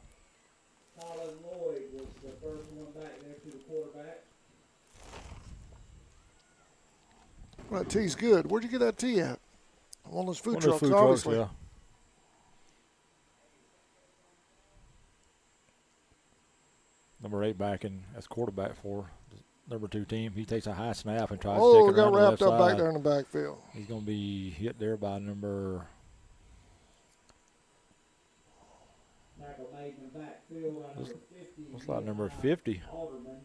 S4: Colin Lloyd was the first one back next to the quarterback.
S1: Well, that tea's good. Where'd you get that tea at? One of those food
S3: One of those
S1: trucks,
S3: food trucks,
S1: obviously.
S3: yeah. Number 8 back in as quarterback for the number 2 team. He takes a high snap and tries to
S1: Oh,
S3: take
S1: we
S3: it
S1: got
S3: around the
S1: wrapped
S3: left
S1: up back
S3: side.
S1: there in the backfield.
S3: He's going to be hit there by number.
S4: Tackle made in the backfield by number 50.
S3: Looks like number 50.
S4: Alderman.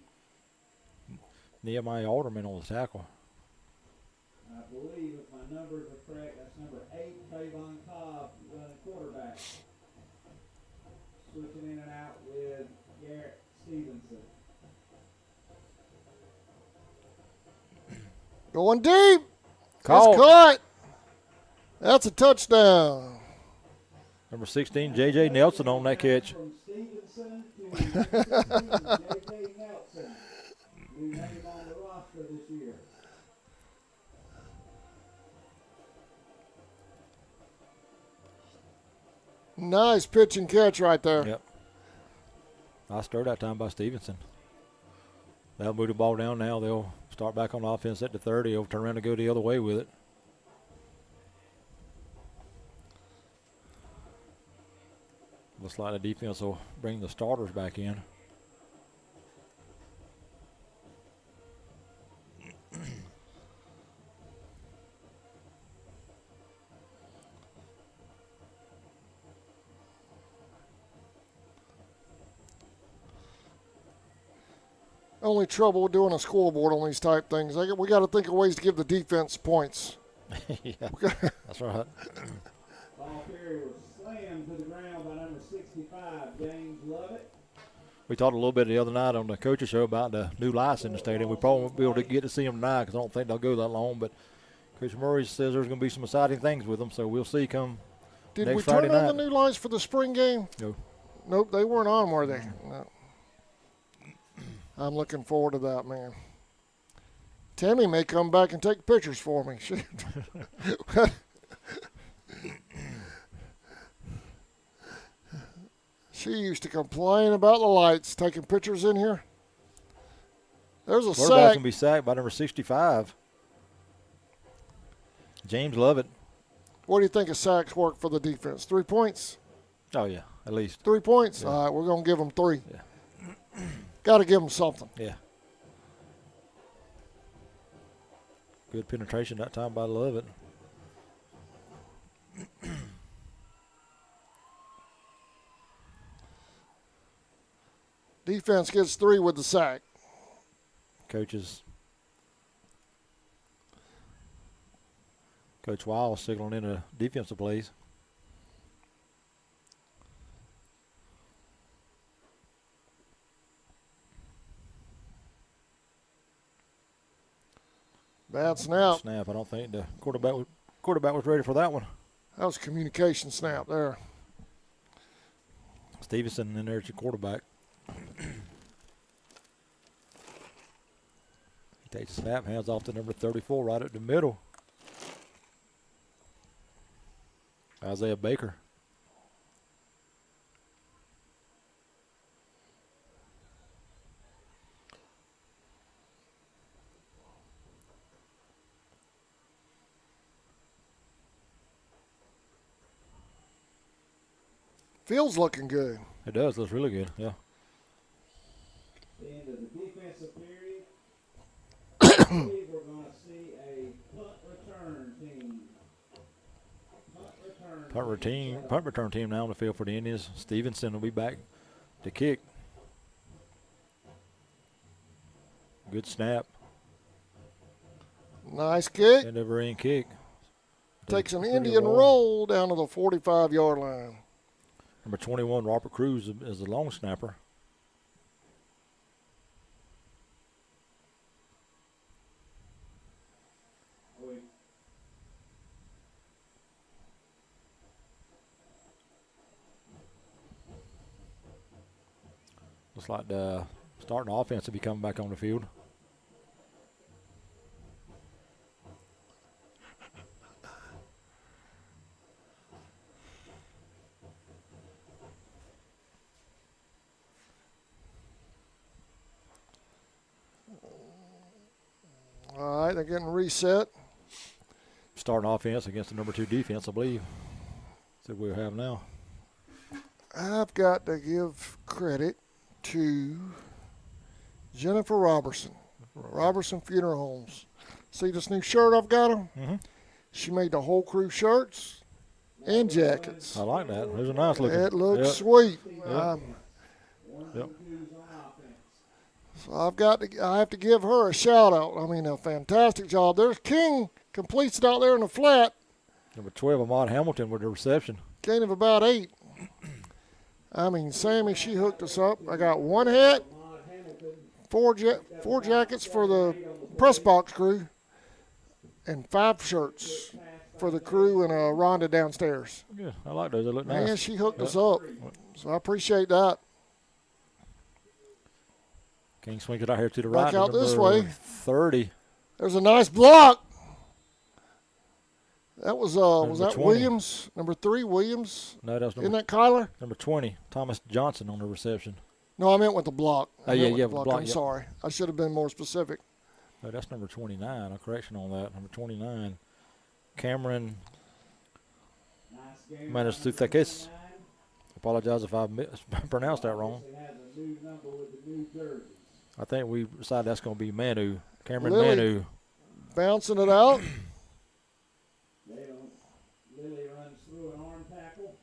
S3: Nehemiah Alderman on the tackle.
S4: I believe if my numbers are correct, that's number 8, Trayvon Cobb, running quarterback. Switching in and out with Garrett Stevenson.
S1: Going deep.
S3: Caught.
S1: It's caught. That's a touchdown.
S3: Number 16, J.J. Nelson on that catch.
S4: From Stevenson to J.J. Nelson. We name him on the roster this year.
S1: Nice pitch and catch right there.
S3: Yep. Nice throw that time by Stevenson. They'll move the ball down now. They'll start back on offense at the 30. They'll turn around and go the other way with it. Looks like the defense will bring the starters back in.
S1: Only trouble with doing a scoreboard on these type things. We got to think of ways to give the defense points.
S3: Yeah, that's right.
S4: Ball carrier was slammed to the ground by number 65, James Lovett.
S3: We talked a little bit the other night on the coaches show about the new lights in the stadium. We probably won't be able to get to see them tonight because I don't think they'll go that long. But Coach Murray says there's going to be some exciting things with them, so we'll see come
S1: Did
S3: next
S1: we
S3: Friday
S1: turn on
S3: night.
S1: the new lights for the spring game?
S3: No.
S1: Nope, they weren't on, were they? No. I'm looking forward to that, man. Tammy may come back and take pictures for me. She used to complain about the lights, taking pictures in here. There's a
S3: Quarterback's
S1: sack.
S3: going to be sacked by number 65. James Lovett.
S1: What do you think of sacks work for the defense? 3 points?
S3: Oh, yeah, at least.
S1: 3 points?
S3: Yeah.
S1: All right, we're going to give them 3.
S3: Yeah.
S1: Got to give them something.
S3: Yeah. Good penetration that time by Lovett.
S1: Defense gets 3 with the sack.
S3: Coach Wiles signaling in the defensive plays.
S1: Bad snap.
S3: Snap. I don't think the quarterback was ready for that one.
S1: That was a communication snap there.
S3: Stevenson in there at your quarterback. He takes a snap, hands off to number 34 right at the middle. Isaiah Baker.
S1: Field's looking good.
S3: It does. Looks really good. Yeah.
S4: The end of the defensive period. I believe we're going to see a punt return team.
S3: Punt return team now on the field for the Indians. Stevenson will be back to kick. Good snap.
S1: Nice kick.
S3: End over end kick.
S1: Takes an
S3: Pretty
S1: Indian
S3: long.
S1: roll down to the 45-yard line.
S3: Number 21, Robert Cruz, is the long snapper. Looks like the starting offense will be coming back on the field.
S1: All right, they're getting reset.
S3: Starting offense against the number 2 defense, I believe. That's what we'll have now.
S1: I've got to give credit to Jennifer Robertson, Robertson Funeral Homes. See this new shirt I've got on?
S3: Mm-hmm.
S1: She made the whole crew shirts and jackets.
S3: I like that. Those are nice looking.
S1: It looks
S3: Yep.
S1: sweet.
S3: Yep. Yep.
S1: So I have to give her a shout out. I mean, a fantastic job. There's King completes it out there in the flat.
S3: Number 12, Ahmad Hamilton with the reception.
S1: Gain of about 8. I mean, Sammy, she hooked us up. I got 1 hat, 4 jackets for the press box crew, and 5 shirts for the crew and Rhonda downstairs.
S3: Good. I like those. They look
S1: Man,
S3: nice.
S1: she hooked us up. So I appreciate that.
S3: King swings it out here to the
S1: Back
S3: right.
S1: out this
S3: number
S1: way.
S3: 30.
S1: There's a nice block. That was
S3: Number
S1: that
S3: 20.
S1: Williams, number 3 Williams?
S3: No, that's
S1: Isn't
S3: number,
S1: that Kyler?
S3: number 20, Thomas Johnson on the reception.
S1: No, I meant with the block.
S3: Oh, yeah,
S1: with
S3: yeah,
S1: the
S3: with the
S1: block.
S3: block,
S1: I'm
S3: yeah.
S1: sorry. I should have been more specific.
S3: No, that's number 29. A correction on that. Number 29, Cameron Manasutakis. Apologize if I pronounced that wrong. I think we decided that's going to be Manu. Cameron
S1: Lily.
S3: Manu.
S1: Bouncing it out.
S4: Lily runs through an arm tackle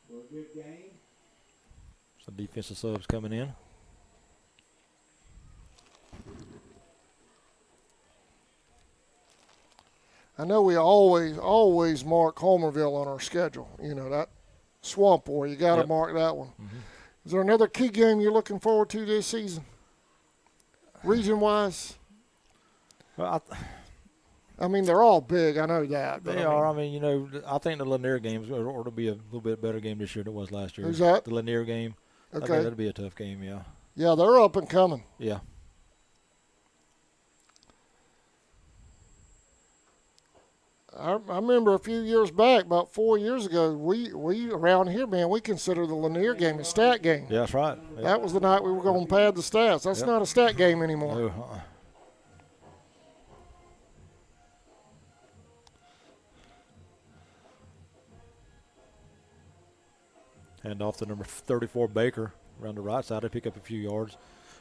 S4: for a good gain.
S3: Some defensive subs coming in.
S1: I know we always mark Homerville on our schedule. You know, that Swamp War, you got to
S3: Yep.
S1: mark that one.
S3: Mm-hmm.
S1: Is there another key game you're looking forward to this season? Region-wise?
S3: Well,
S1: I mean, they're all big. I know that. But
S3: they are. I mean, you know, I think the Lanier game ought to be a little bit better game this year than it was last year.
S1: Who's that?
S3: The Lanier game. I think
S1: Okay.
S3: that'll be a tough game, yeah.
S1: Yeah, they're up and coming.
S3: Yeah.
S1: I remember a few years back, about 4 years ago, we around here, man, we consider the Lanier game a stat game.
S3: Yeah, that's right. Yeah.
S1: That was the night we were going to pad the stats. That's
S3: Yep.
S1: not a stat game anymore.
S3: No, Hand off to number 34, Baker, around the right side to pick up a few yards.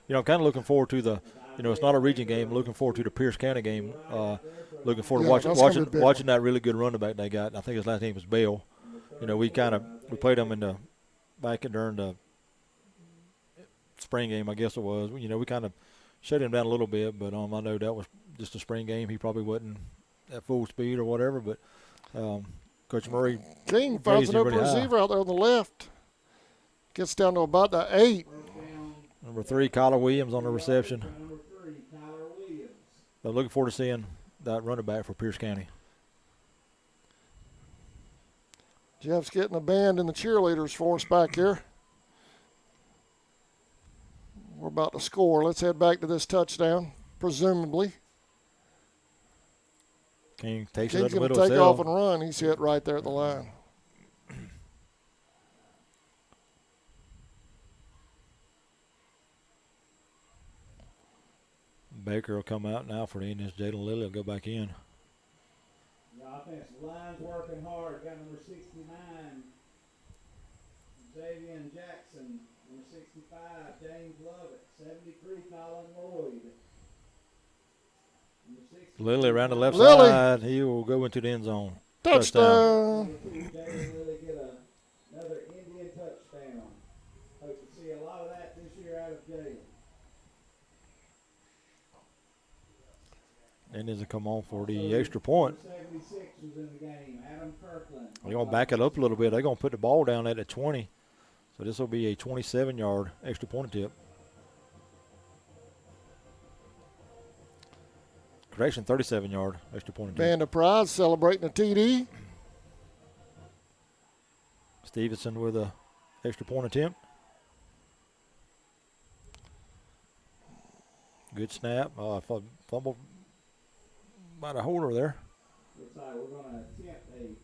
S3: You know, I'm kind of looking forward to the, you know, it's not a region game. I'm looking forward to the Pierce County game. Looking forward
S1: Yeah,
S3: to
S1: that's gonna be big.
S3: watching that really good running back they got. I think his last name was Bell. You know, we played them in the during the spring game, I guess it was. You know, we kind of shut him down a little bit, but I know that was just a spring game. He probably wasn't at full speed or whatever, but Coach Murray.
S1: King finds an
S3: Raised it
S1: open
S3: really high.
S1: receiver out there on the left. Gets down to about the 8.
S3: Number 3, Kyler Williams on the reception.
S4: Number 3, Tyler Williams.
S3: I'm looking forward to seeing that running back for Pierce County.
S1: Jeff's getting a band in the cheerleaders for us back here. We're about to score. Let's head back to this touchdown, presumably.
S3: King takes it
S1: King's
S3: up the
S1: going to
S3: middle.
S1: take off and run. He's hit right there at the line.
S3: Baker will come out now for the Indians. Jalen Lilly will go back in.
S4: The offensive line's working hard. Got number 69, Xavier Jackson. Number 65, James Lovett. 73, Colin Lloyd. Number 60,
S3: Lilly around the left
S1: Lilly.
S3: side. He will go into the end zone.
S1: Touchdown.
S4: Jalen Lilly get another Indian touchdown. Hope to see a lot of that this year out of Jalen.
S3: Indians will come on for the extra point.
S4: 76 was in the game. Adam Kirkland.
S3: They're going to back it up a little bit. They're going to put the ball down at the 20. So this will be a 27-yard extra point attempt. Correction, 37-yard extra point attempt.
S1: Band of Pride celebrating a TD.
S3: Stevenson with a extra point attempt. Good snap. Fumble by the holder there.
S4: Looks like we're going to attempt a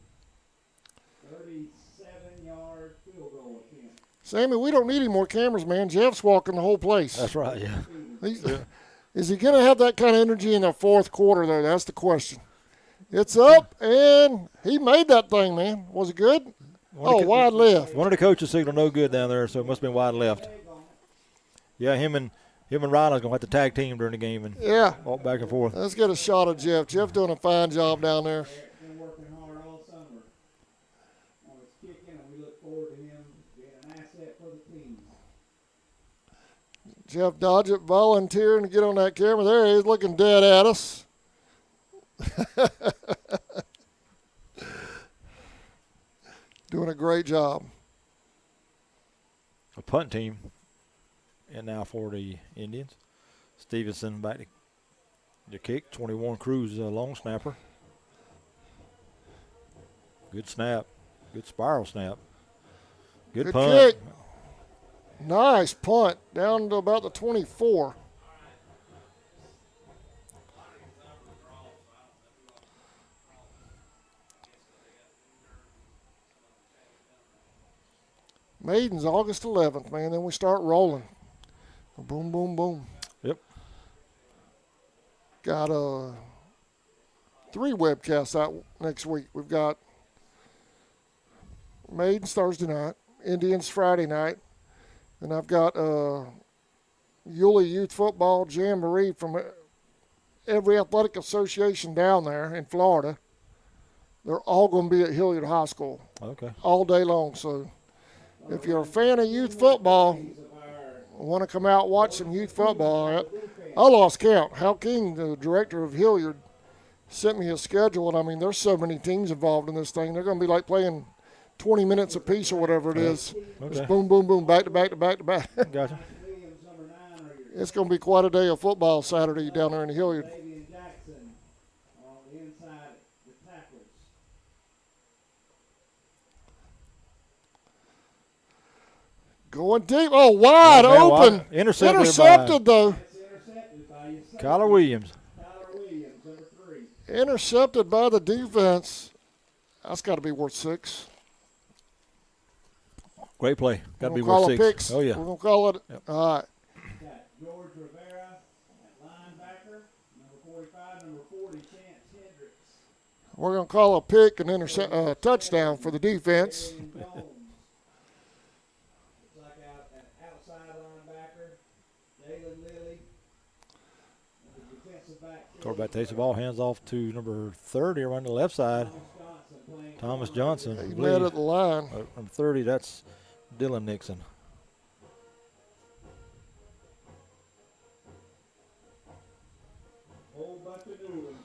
S4: 37-yard field goal attempt.
S1: Sammy, we don't need any more cameras, man. Jeff's walking the whole place.
S3: That's right, yeah.
S1: Is he going to have that kind of energy in the fourth quarter, though? That's the question. It's up, and he made that thing, man. Was it good? Wide left.
S3: One of the coaches signaled no good down there, so it must have been wide left. Yeah, him and Riley's going to have to tag team during the game and walk back and forth.
S1: Let's get a shot of Jeff. Jeff doing a fine job down there.
S4: Been working hard all summer on his kicking, and we look forward to him being an asset for the team.
S1: Jeff Dodgett volunteering to get on that camera. There he is, looking dead at us. Doing a great job.
S3: A punt team, and now for the Indians. Stevenson back to kick. 21 Cruz, long snapper. Good snap. Good spiral snap. Good punt.
S1: Kick. Nice punt down to about the 24. Maiden's August 11th, man. Then we start rolling. Boom, boom, boom.
S3: Yep.
S1: Got 3 webcasts out next week. We've got Maiden's Thursday night, Indians Friday night, and I've got Yulee Youth Football Jamboree from every athletic association down there in Florida. They're all going to be at Hilliard High School.
S3: Okay.
S1: All day long, so if you're a fan of youth football, want to come out and watch some youth football, I lost count. Hal King, the director of Hilliard, sent me a schedule, and I mean, there's so many teams involved in this thing. They're going to be like playing 20 minutes apiece or whatever it is.
S3: Okay.
S1: It's boom, boom, boom, back to back to back to back.
S3: Gotcha.
S1: It's going to be quite a day of football Saturday down there in Hilliard.
S4: Jackson on the inside, the tacklers.
S1: Going deep. Oh, wide open.
S3: Wide. Intercepted
S1: though.
S4: It's intercepted by your second.
S3: Kyler Williams.
S4: Kyler Williams, number 3.
S1: Intercepted by the defense. That's got to be worth 6.
S3: Great play. Got to be
S1: Call
S3: worth
S1: a
S3: 6.
S1: picks.
S3: Oh, yeah.
S1: We're going to call it.
S3: Yep.
S1: All right.
S4: Got George Rivera at linebacker, number 45, number 40, Chance Hendricks.
S1: We're going to call a pick and touchdown for the defense.
S4: Jones. Looks like an outside linebacker, Jalen Lilly. And the defensive back.
S3: Quarterback takes the ball, hands off to number 30 around the left side. Thomas Johnson.
S1: He met at the line.
S3: Number 30, that's Dylan Nixon.
S4: Whole bunch of new ones.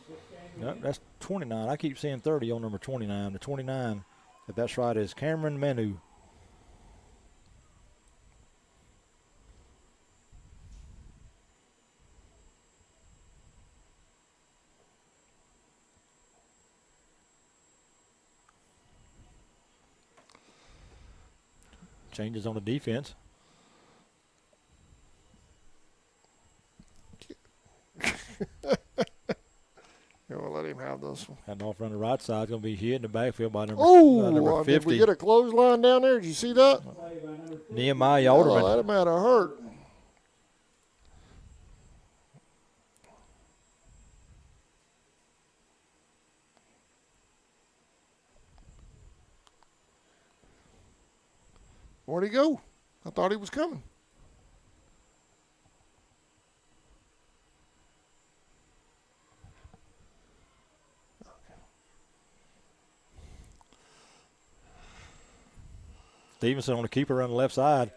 S3: No, that's 29. I keep seeing 30 on number 29. The 29, if that's right, is Cameron Manu. Changes on the defense.
S1: Yeah, we'll let him have this one.
S3: Heading off around the right side. Going to be hit in the backfield by number,
S1: Oh,
S3: 50.
S1: did we get a clothesline down there? Did you see that?
S3: Nehemiah
S1: Oh,
S3: Alderman.
S1: that might have hurt. Where'd he go? I thought he was coming.
S3: Stevenson on the keeper on the left side.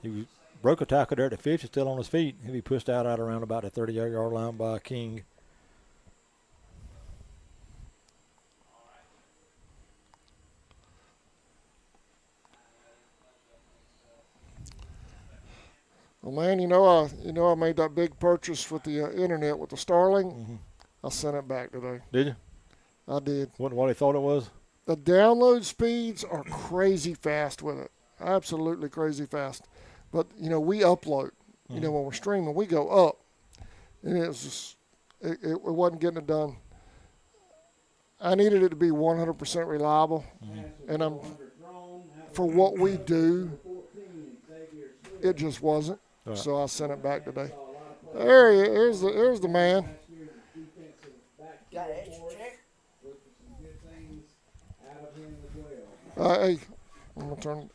S3: He broke a tackle there at the 50, still on his feet. He'll be pushed out around about the 30-yard line by King.
S1: Well, man, I made that big purchase with the internet with the Starlink.
S3: Mm-hmm.
S1: I sent it back today.
S3: Did you?
S1: I did.
S3: What he thought it was?
S1: The download speeds are crazy fast with it. Absolutely crazy fast. But, we upload. When we're streaming, we go up. and it was just, it wasn't getting it done. I needed it to be 100% reliable, and for what we do, it just wasn't.
S3: Right.
S1: So I sent it back today. Here's the man.
S7: Got an extra chair?
S1: Hey, I'm gonna turn.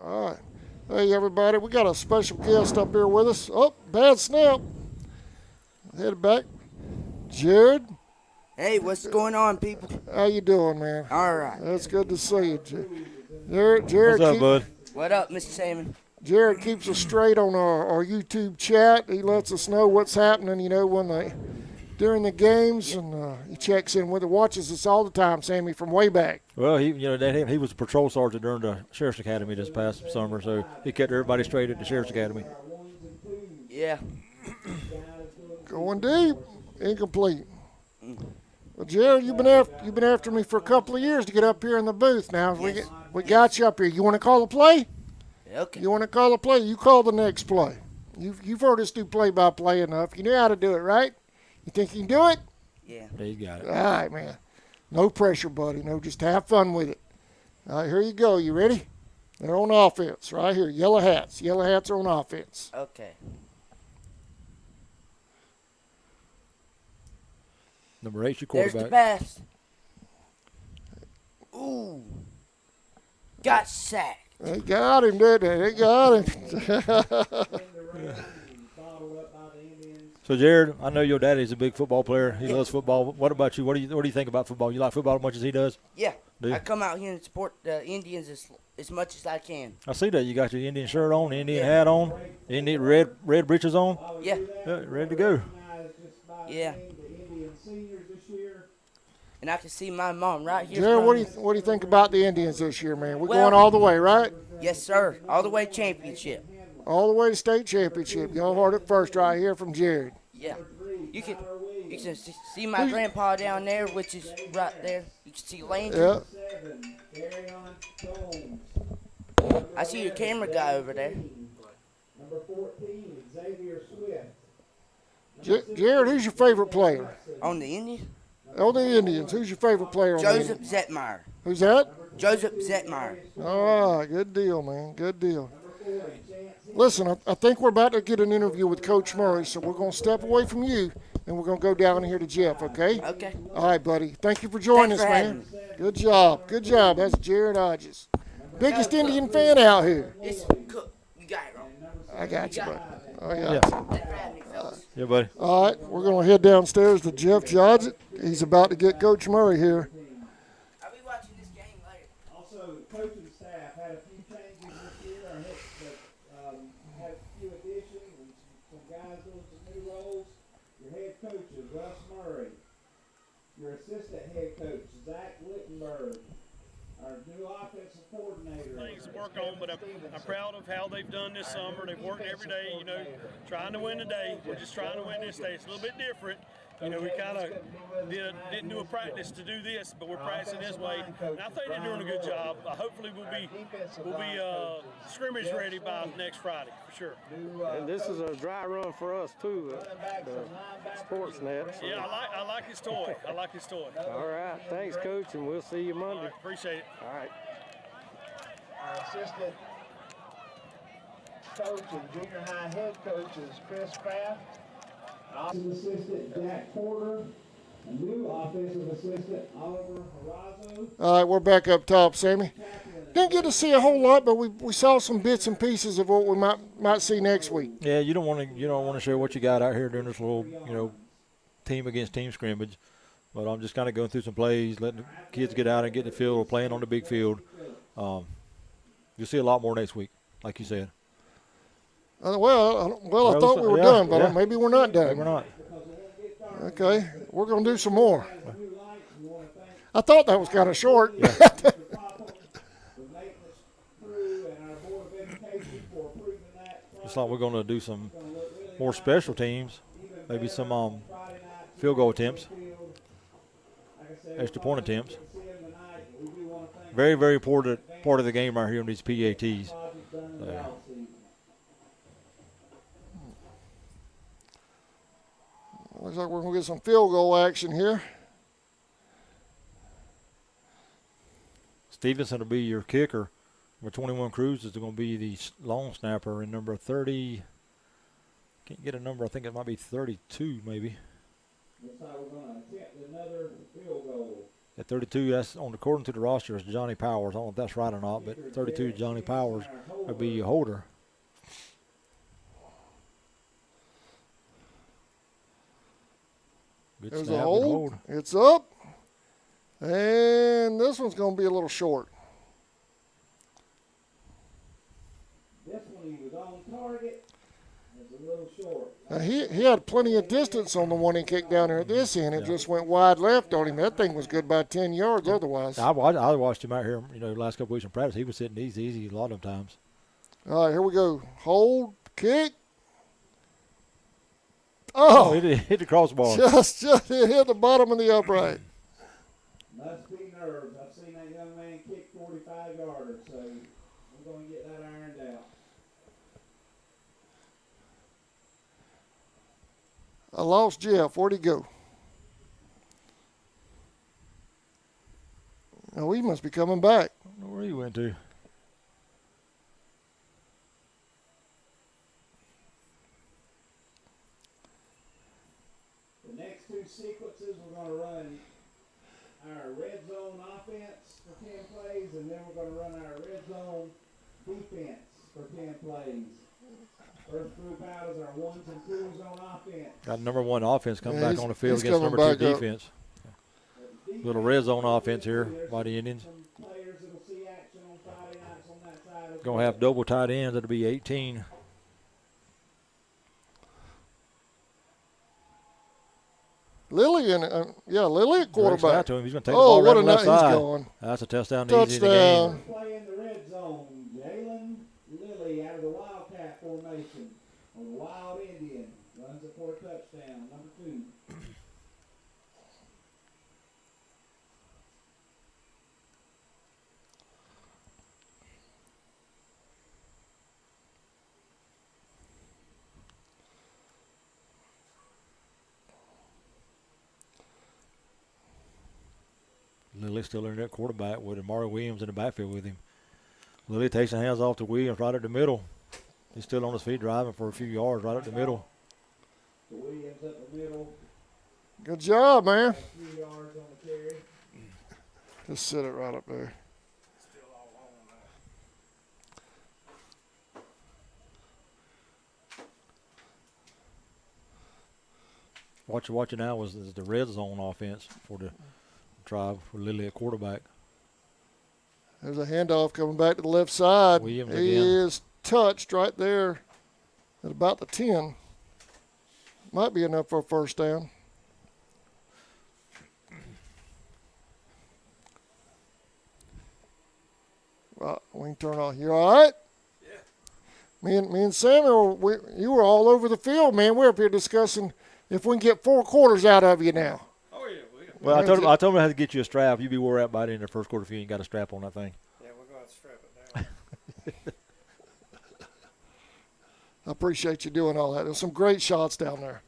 S1: All right. Hey, everybody. We got a special guest up here with us. Oh, bad snap. Head back. Jared.
S7: Hey, what's going on, people?
S1: How you doing, man?
S7: All right.
S1: That's good to see you, Jared.
S3: What's up, bud?
S7: What up, Mr. Salmon?
S1: Jared keeps us straight on our YouTube chat. He lets us know what's happening, during the games, and he checks in with it, watches us all the time, Sammy, from way back.
S3: Well, he was a patrol sergeant during the Sheriff's Academy this past summer, so he kept everybody straight at the Sheriff's Academy.
S7: Yeah.
S1: Going deep, incomplete. Well, Jared, you've been after me for a couple of years to get up here in the booth. Now
S7: Yes.
S1: we got you up here. You want to call a play?
S7: Okay.
S1: You want to call a play? You call the next play. You've heard us do play-by-play enough. You know how to do it, right? You think you can do it?
S7: Yeah.
S3: Yeah, you got it.
S1: All right, man. No pressure, buddy. No, just have fun with it. All right, here you go. You ready? They're on offense right here. Yellow hats. Yellow hats are on offense.
S7: Okay.
S3: Number 8's your
S7: There's
S3: quarterback.
S7: the pass. Ooh. Got sacked.
S1: They got him, didn't they? They got him.
S3: So, Jared, I know your daddy's a big football player. He loves football. What about you? What do you think about football? You like football as much as he does?
S7: Yeah.
S3: Do you?
S7: I come out here and support the Indians as much as I can.
S3: I see that. You got your Indian shirt on, Indian hat on, Indian red breeches on.
S7: Yeah.
S3: Yeah, ready to go.
S7: Yeah. And I can see my mom right here.
S1: Jared,
S7: from-
S1: what do you think about the Indians this year, man? We're
S7: Well-
S1: going all the way, right?
S7: Yes, sir. All the way championship.
S1: All the way to state championship. Y'all heard it first right here from Jared.
S7: Yeah. You can see my grandpa down there, which is right there. You can see Landry.
S1: Yeah.
S7: I see your camera guy over there.
S4: Number 14, Xavier Swift.
S1: Jared, who's your favorite player?
S7: On the Indian,
S1: Oh, the Indians. Who's your favorite player on the
S7: Joseph
S1: Indians?
S7: Zetmeyer.
S1: Who's that?
S7: Joseph Zetmeyer.
S1: All right, good deal, man. Good deal. Listen, I think we're about to get an interview with Coach Murray, so we're going to step away from you, and we're going to go down here to Jeff, okay?
S7: Okay.
S1: All right, buddy. Thank you for joining
S7: Thanks
S1: us,
S7: for
S1: man. Good job. Good job. That's Jared Hodges. Biggest Indian fan out here.
S7: It's Cook. You got it wrong.
S1: I got you, buddy. Oh, yeah.
S3: Yeah.
S7: Thanks for having me, fellas.
S3: Yeah, buddy.
S1: All right, we're going to head downstairs to Jeff Jodgett. He's about to get Coach Murray here.
S7: I'll be watching this game later.
S4: Also, coaching staff had a few changes this year. Had a few additions and some guys doing some new roles. Your head coach is Russ Murray. Your assistant head coach, Zach Littenberg. Our new offensive coordinator.
S8: Things to work on, but I'm proud of how they've done this summer. They've worked every day, trying to win today. We're just trying to win this day. It's a little bit different. We kind of didn't do a practice to do this, but we're practicing this way. And I think they're doing a good job. Hopefully we'll be scrimmage ready by next Friday, for sure.
S6: And this is a dry run for us, too, the sports net. So.
S8: Yeah, I like his toy. I like his toy.
S6: All right. Thanks, Coach, and we'll see you
S8: All
S6: Monday.
S8: right, appreciate it.
S6: All right.
S4: Our assistant coach and junior high head coach is Chris Pfaff. Offensive assistant Jack Porter. A new offensive assistant Oliver Harazo.
S1: All right, we're back up top, Sammy. Didn't get to see a whole lot, but we saw some bits and pieces of what we might see next week.
S3: Yeah, you don't want to share what you got out here during this little team against team scrimmage. But I'm just kind of going through some plays, letting the kids get out and get in the field, or playing on the big field. You'll see a lot more next week, like you said.
S1: Well, I thought we were done, but
S3: yeah.
S1: maybe we're not done.
S3: We're not.
S1: Okay, we're going to do some more. I thought that was kind of short.
S4: The maintenance crew and our Board of Education for approving
S3: Looks like we're going to do some more special teams, maybe some field goal attempts, extra point attempts. Very, very important part of the game right here in these PATs.
S1: Looks like we're going to get some field goal action here.
S3: Stevenson will be your kicker. Number 21 Cruz is going to be the long snapper, and number 30, can't get a number, I think it might be 32 maybe.
S4: Looks like we're going to attempt another field goal.
S3: At 32, that's according to the roster, is Johnny Powers. I don't know if that's right or not, but 32 Johnny Powers would be a holder. Good
S1: There's
S3: snap,
S1: a
S3: good
S1: hold. It's up. And this one's going to be a little short.
S4: This one he was on target. It's a little short.
S1: Now he had plenty of distance on the one he kicked down there at this end. It just went wide left on him. That thing was good by 10 yards otherwise.
S3: I watched him out here, the last couple weeks in practice. He was sitting easy a lot of times.
S1: All right, here we go. Hold, kick. Oh,
S3: It hit the crossbar.
S1: just it hit the bottom of the upright.
S4: Must be nerves. I've seen that young man kick 45 yarders, so we're going to get that ironed out.
S1: I lost Jeff. Where'd he go? Oh, he must be coming back.
S3: I don't know where he went to.
S4: The next two sequences, we're going to run our red zone offense for 10 plays, and then we're going to run our red zone defense for 10 plays. First group out is our 1s and 2s on offense.
S3: Got number 1 offense coming back on the field
S1: he's
S3: against number 2
S1: coming back up.
S3: defense. Little red zone offense here by the Indians.
S4: Some players that'll see action on Friday nights on that side.
S3: Going to have double tight ends. That'll be 18.
S1: Lily Lily at quarterback.
S3: Out to him. He's going to take the ball right
S1: what
S3: on
S1: a
S3: the left
S1: night he's
S3: side.
S1: going.
S3: That's a touchdown to easy in the
S1: Touchdown.
S3: game.
S4: Play in the red zone. Jalen Lilly out of the Wildcat formation. On the Wild Indian. Runs it for a touchdown. Number 2.
S3: Lily still in that quarterback with Amari Williams in the backfield with him. Lily takes the hands off to Williams right at the middle. He's still on his feet driving for a few yards right at the middle.
S4: Williams up the middle.
S1: Good job, man.
S4: A few yards on the carry.
S1: Just sit it right up there.
S3: Watching now is the red zone offense for the drive for Lily at quarterback.
S1: There's a handoff coming back to the left side.
S3: Williams
S1: he
S3: again.
S1: is touched right there at about the 10. Might be enough for a first down. Well, we can turn off. You all right? Yeah. Me and Samuel, you were all over the field, man. We're up here discussing if we can get 4 quarters out of you now.
S2: Oh, yeah.
S3: Well, I told him I had to get you a strap. You'd be worried about it in the first quarter if you ain't got a strap on that thing.
S2: Yeah, we're going to strap it down.
S1: I appreciate you doing all that. There's some great shots down there.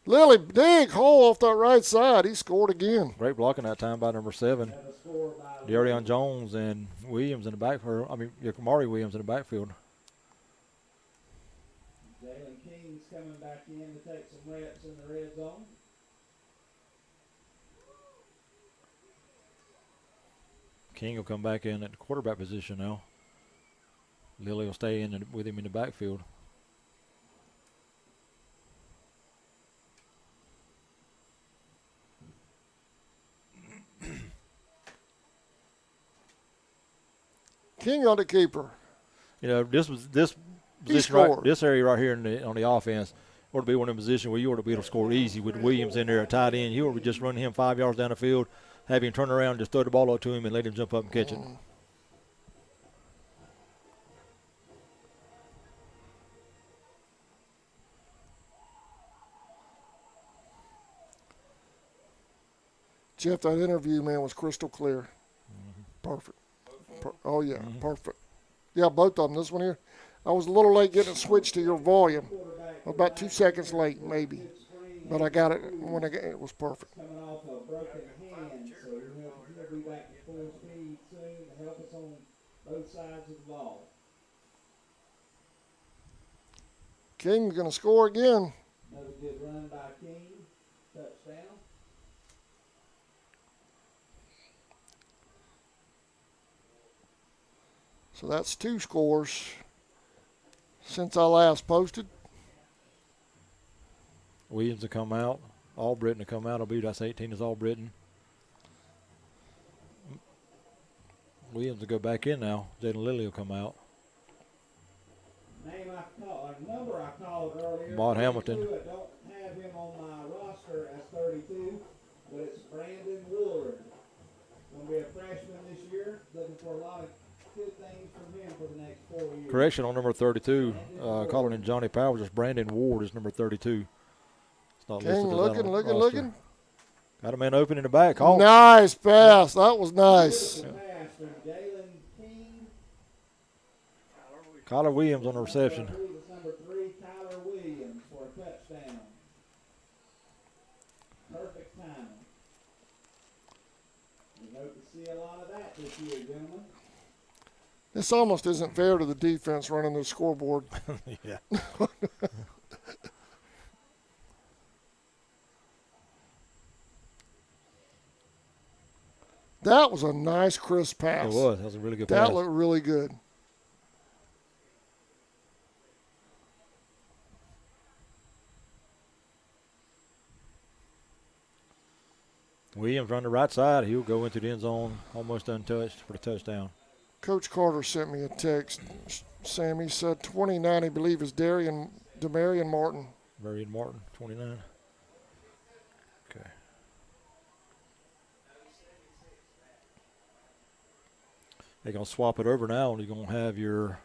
S1: Lily, big hole off that right side. He scored again.
S3: Great blocking that time by number 7.
S4: Have a score by
S3: Darion Jones and Williams in the backfield. Kamari Williams in the backfield.
S4: Jalen King's coming back in to take some reps in the red zone.
S3: King will come back in at the quarterback position now. Lily will stay in with him in the backfield.
S1: King on the keeper.
S3: This position this area right here on the offense ought to be one of the positions where you ought to be able to score easy with Williams in there at tight end. You ought to just run him 5 yards down the field, have him turn around, just throw the ball up to him, and let him jump up and catch it.
S1: Jeff, that interview, man, was crystal clear. Perfect. Oh, yeah, perfect. Yeah, both of them. This one here, I was a little late getting it switched to your volume. About 2 seconds late, maybe. But I got it when it was perfect.
S4: Coming off a broken hand, so he'll be back to full speed soon to help us on both sides of the ball.
S1: King's going to score again.
S4: Another good run by King. Touchdown.
S1: So that's 2 scores since I last posted.
S3: Williams will come out. All Britain will come out. I believe that's 18 is All Britain. Williams will go back in now. Jaden Lilly will come out.
S4: Name I called, a number I called earlier.
S3: Maud Hamilton.
S4: 32, I don't have him on my roster as 32, but it's Brandon Woolard. Going to be a freshman this year. Looking for a lot of good things from him for the next 4 years.
S3: Correction on number 32. Calling in Johnny Powers. It's Brandon Ward is number 32. It's not
S1: King
S3: listed as that on the roster.
S1: looking.
S3: Got a man open in the back. Call.
S1: Nice pass. That was nice.
S4: Pass from Galen King.
S3: Kyler Williams on the reception.
S4: Number 3, Kyler Williams for a touchdown. Perfect timing. We hope to see a lot of that this year, gentlemen.
S1: This almost isn't fair to the defense running the scoreboard.
S3: Yeah.
S1: That was a nice, crisp pass.
S3: It was. That was a really good pass.
S1: That looked really good.
S3: Williams on the right side. He'll go into the end zone almost untouched for the touchdown.
S1: Coach Carter sent me a text. Sammy said 29, I believe, is Demarion Martin.
S3: Marion Martin, 29. Okay. They're going to swap it over now, and you're going to have your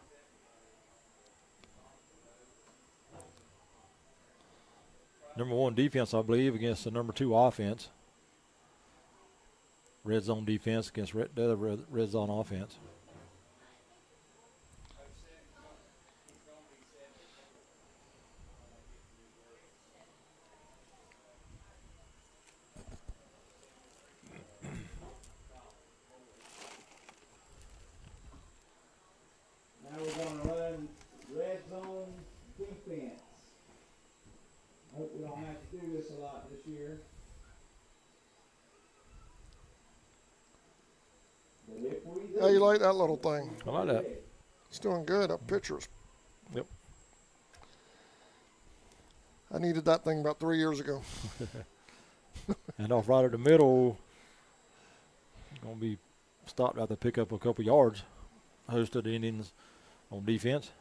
S3: number 1 defense, I believe, against the number 2 offense. Red zone defense against the other red zone offense.
S4: Now we're going to run red zone defense. Hope we don't have to do this a lot this year. But if we do,
S1: How you like that little thing?
S3: I like that.
S1: It's doing good. Up pictures.
S3: Yep.
S1: I needed that thing about 3 years ago.
S3: And off right at the middle, going to be stopped out to pick up a couple yards. Host of the Indians on defense.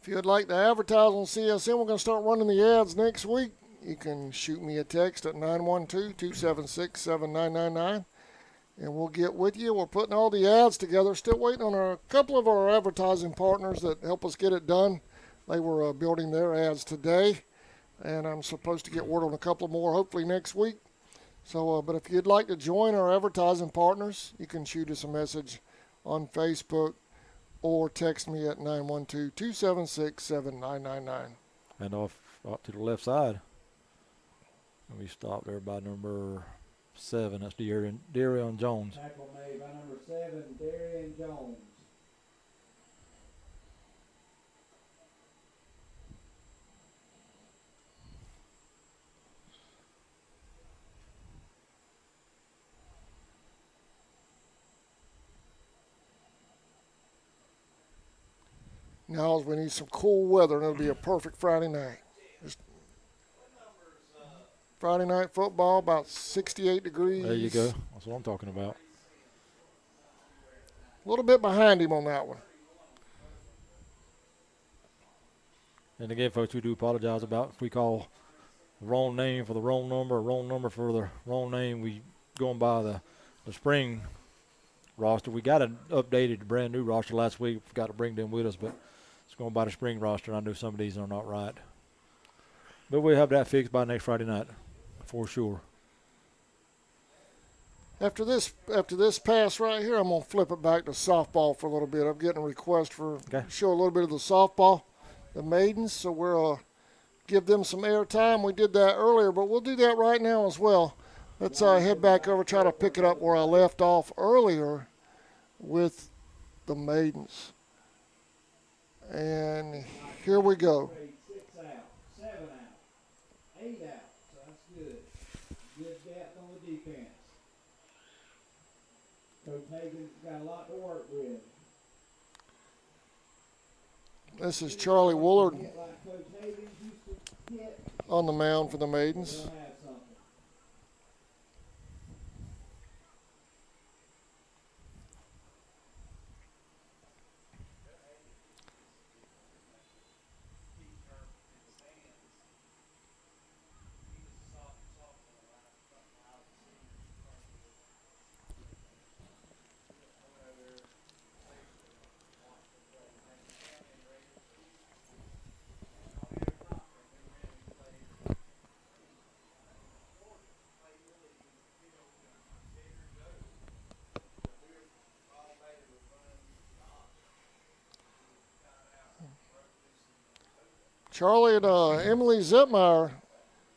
S1: If you'd like to advertise on CSM, we're going to start running the ads next week. You can shoot me a text at 912-276-7999, and we'll get with you. We're putting all the ads together. Still waiting on a couple of our advertising partners that help us get it done. They were building their ads today, and I'm supposed to get word on a couple more hopefully next week. So, but if you'd like to join our advertising partners, you can shoot us a message on Facebook or text me at 912-276-7999.
S3: And off to the left side. We stopped there by number 7. That's Darion Jones.
S4: tackle made by number 7, Darian Jones.
S1: Now we need some cool weather, and it'll be a perfect Friday night. Just Friday night football, about 68 degrees.
S3: There you go. That's what I'm talking about.
S1: A little bit behind him on that one.
S3: And again, folks, we do apologize about if we call the wrong name for the wrong number, or wrong number for the wrong name. We going by the spring roster. We got an updated, brand new roster last week. Forgot to bring them with us, but it's going by the spring roster. I know some of these are not right. But we'll have that fixed by next Friday night, for sure.
S1: After this pass right here, I'm gonna flip it back to softball for a little bit. I'm getting a request for show a little bit of the softball, the maidens. So we'll give them some air time. We did that earlier, but we'll do that right now as well. Let's head back over, try to pick it up where I left off earlier with the maidens. And here we go.
S4: 6 out, 7 out, 8 out. So that's good. Good depth on the defense. Coach Hagen's got a lot to work with.
S1: This is Charlie Woolard
S4: Like Coach Hagen used to hit,
S1: on the mound for the maidens.
S4: they'll have something.
S1: Charlie and Emily Zitmeyer,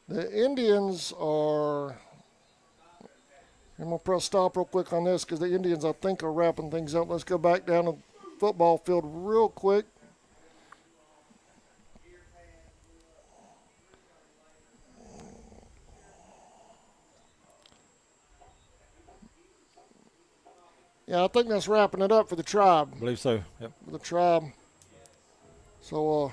S1: the Indians are, I'm going to press stop real quick on this because the Indians, I think, are wrapping things up. Let's go back down to the football field real quick. Yeah, I think that's wrapping it up for the Tribe.
S3: I believe so. Yep.
S1: For the Tribe. So,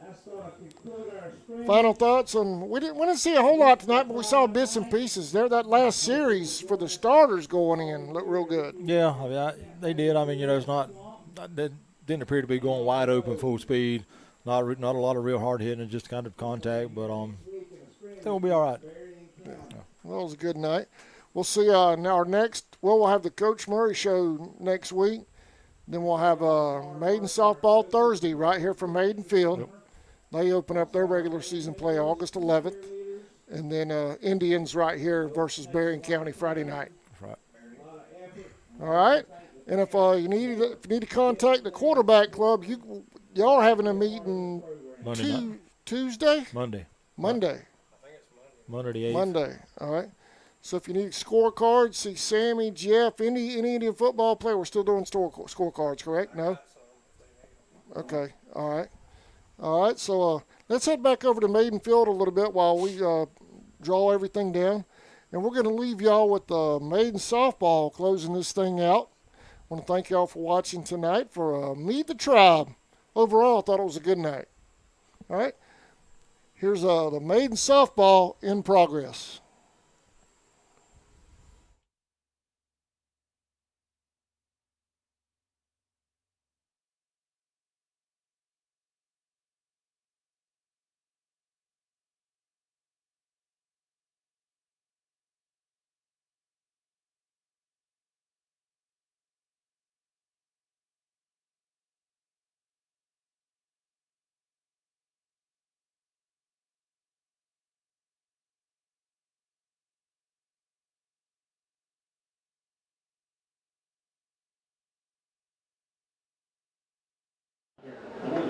S4: That's going to conclude our spring.
S1: final thoughts on we didn't see a whole lot tonight, but we saw bits and pieces there. That last series for the starters going in looked real good.
S3: Yeah, I mean, they did. I mean, it's not they didn't appear to be going wide open, full speed. Not a lot of real hard hitting, just kind of contact. But I think we'll be all right.
S1: Yeah. Well, it was a good night. We'll see now our next. Well, we'll have the Coach Murray show next week. Then we'll have Maiden softball Thursday right here from Maiden Field.
S3: Yep.
S1: They open up their regular season play August 11th. And then Indians right here versus Berrien County Friday night.
S3: That's right.
S1: All right. And if you need to contact the quarterback club, y'all are having a meeting Tuesday?
S3: Monday.
S1: Monday.
S3: Monday the 8th.
S1: Monday. All right. So if you need scorecards, see Sammy, Jeff, any Indian football player, we're still doing scorecards, correct? No? Okay. All right. All right. So let's head back over to Maiden Field a little bit while we draw everything down. And we're going to leave y'all with Maiden softball closing this thing out. I want to thank y'all for watching tonight for Meet the Tribe. Overall, I thought it was a good night. All right. Here's the Maiden softball in progress.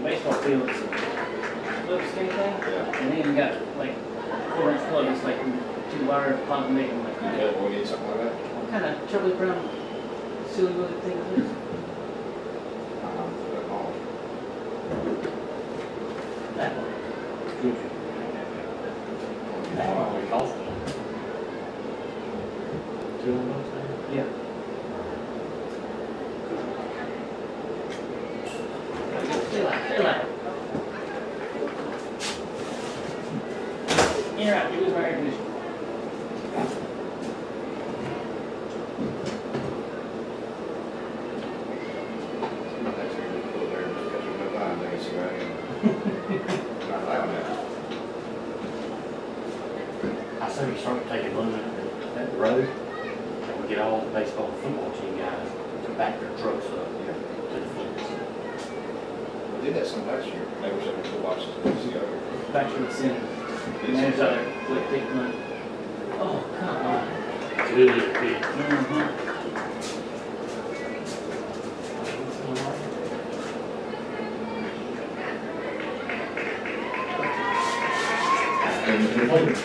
S9: Baseball field is a little skinny thing, and then you got like 4-inch plugs, like 2-wire plug making like
S2: Yeah, we'll get something like that.
S9: what kind of Charlie Brown silly little thing is this? That one. That one. Two of those? Yeah. Stay like. In or out, you lose my air conditioning. I say we start taking one that road, and we get all the baseball and football team guys to back their trucks up to the fence.
S2: We did that some last year. Maybe we should have watched it.
S9: back to the center. And there's other quick kick run. Oh, come on.
S2: Really big.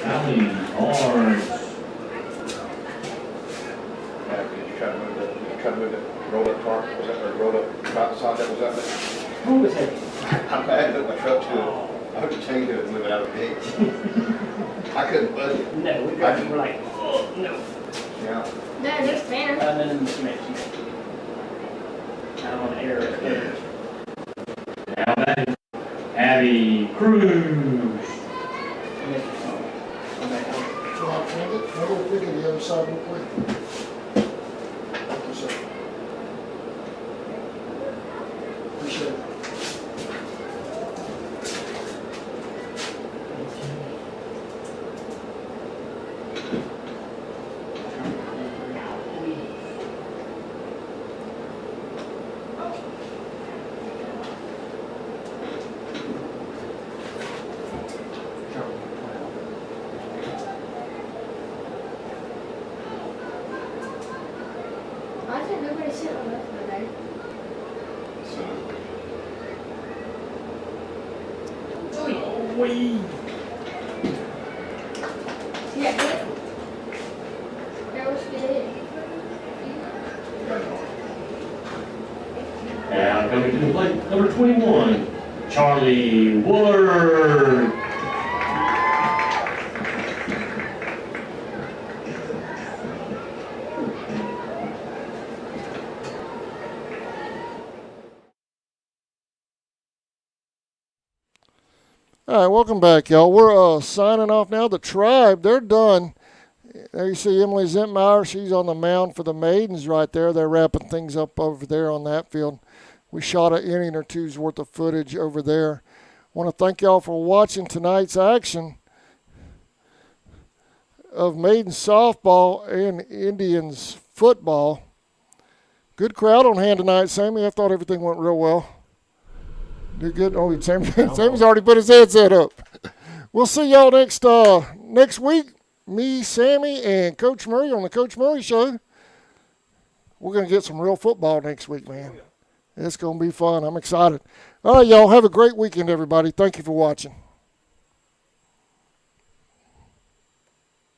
S10: Allie Barnes.
S11: Try to move that roll up tarp, was that, or roll up right side that was out there?
S9: Who was that?
S11: I had to hook my truck to it. I hooked the chain to it and move it out of the gate. I couldn't budge it.
S9: No, we got we're like, oh, no.
S11: Yeah.
S7: No, there's Banner.
S9: And then in the cement. I don't want to air it.
S10: Now that is Abby Cruz.
S1: I'll go quick to the other side real quick. Thank you, sir. Appreciate it.
S7: I think nobody's sitting on that today. Yeah, good. That was good.
S10: Now coming to the plate, number 21, Charlie Woolard.
S1: All right, welcome back, y'all. We're signing off now. The Tribe, they're done. There you see Emily Zentmeyer. She's on the mound for the Maidens right there. They're wrapping things up over there on that field. We shot an inning or two's worth of footage over there. Want to thank y'all for watching tonight's action of Maidens softball and Indians football. Good crowd on hand tonight, Sammy. I thought everything went real well. Did good. Oh, Sammy's already put his headset up. We'll see y'all next week. Me, Sammy, and Coach Murray on the Coach Murray Show. We're going to get some real football next week, man. It's going to be fun. I'm excited. All right, y'all. Have a great weekend, everybody. Thank you for watching.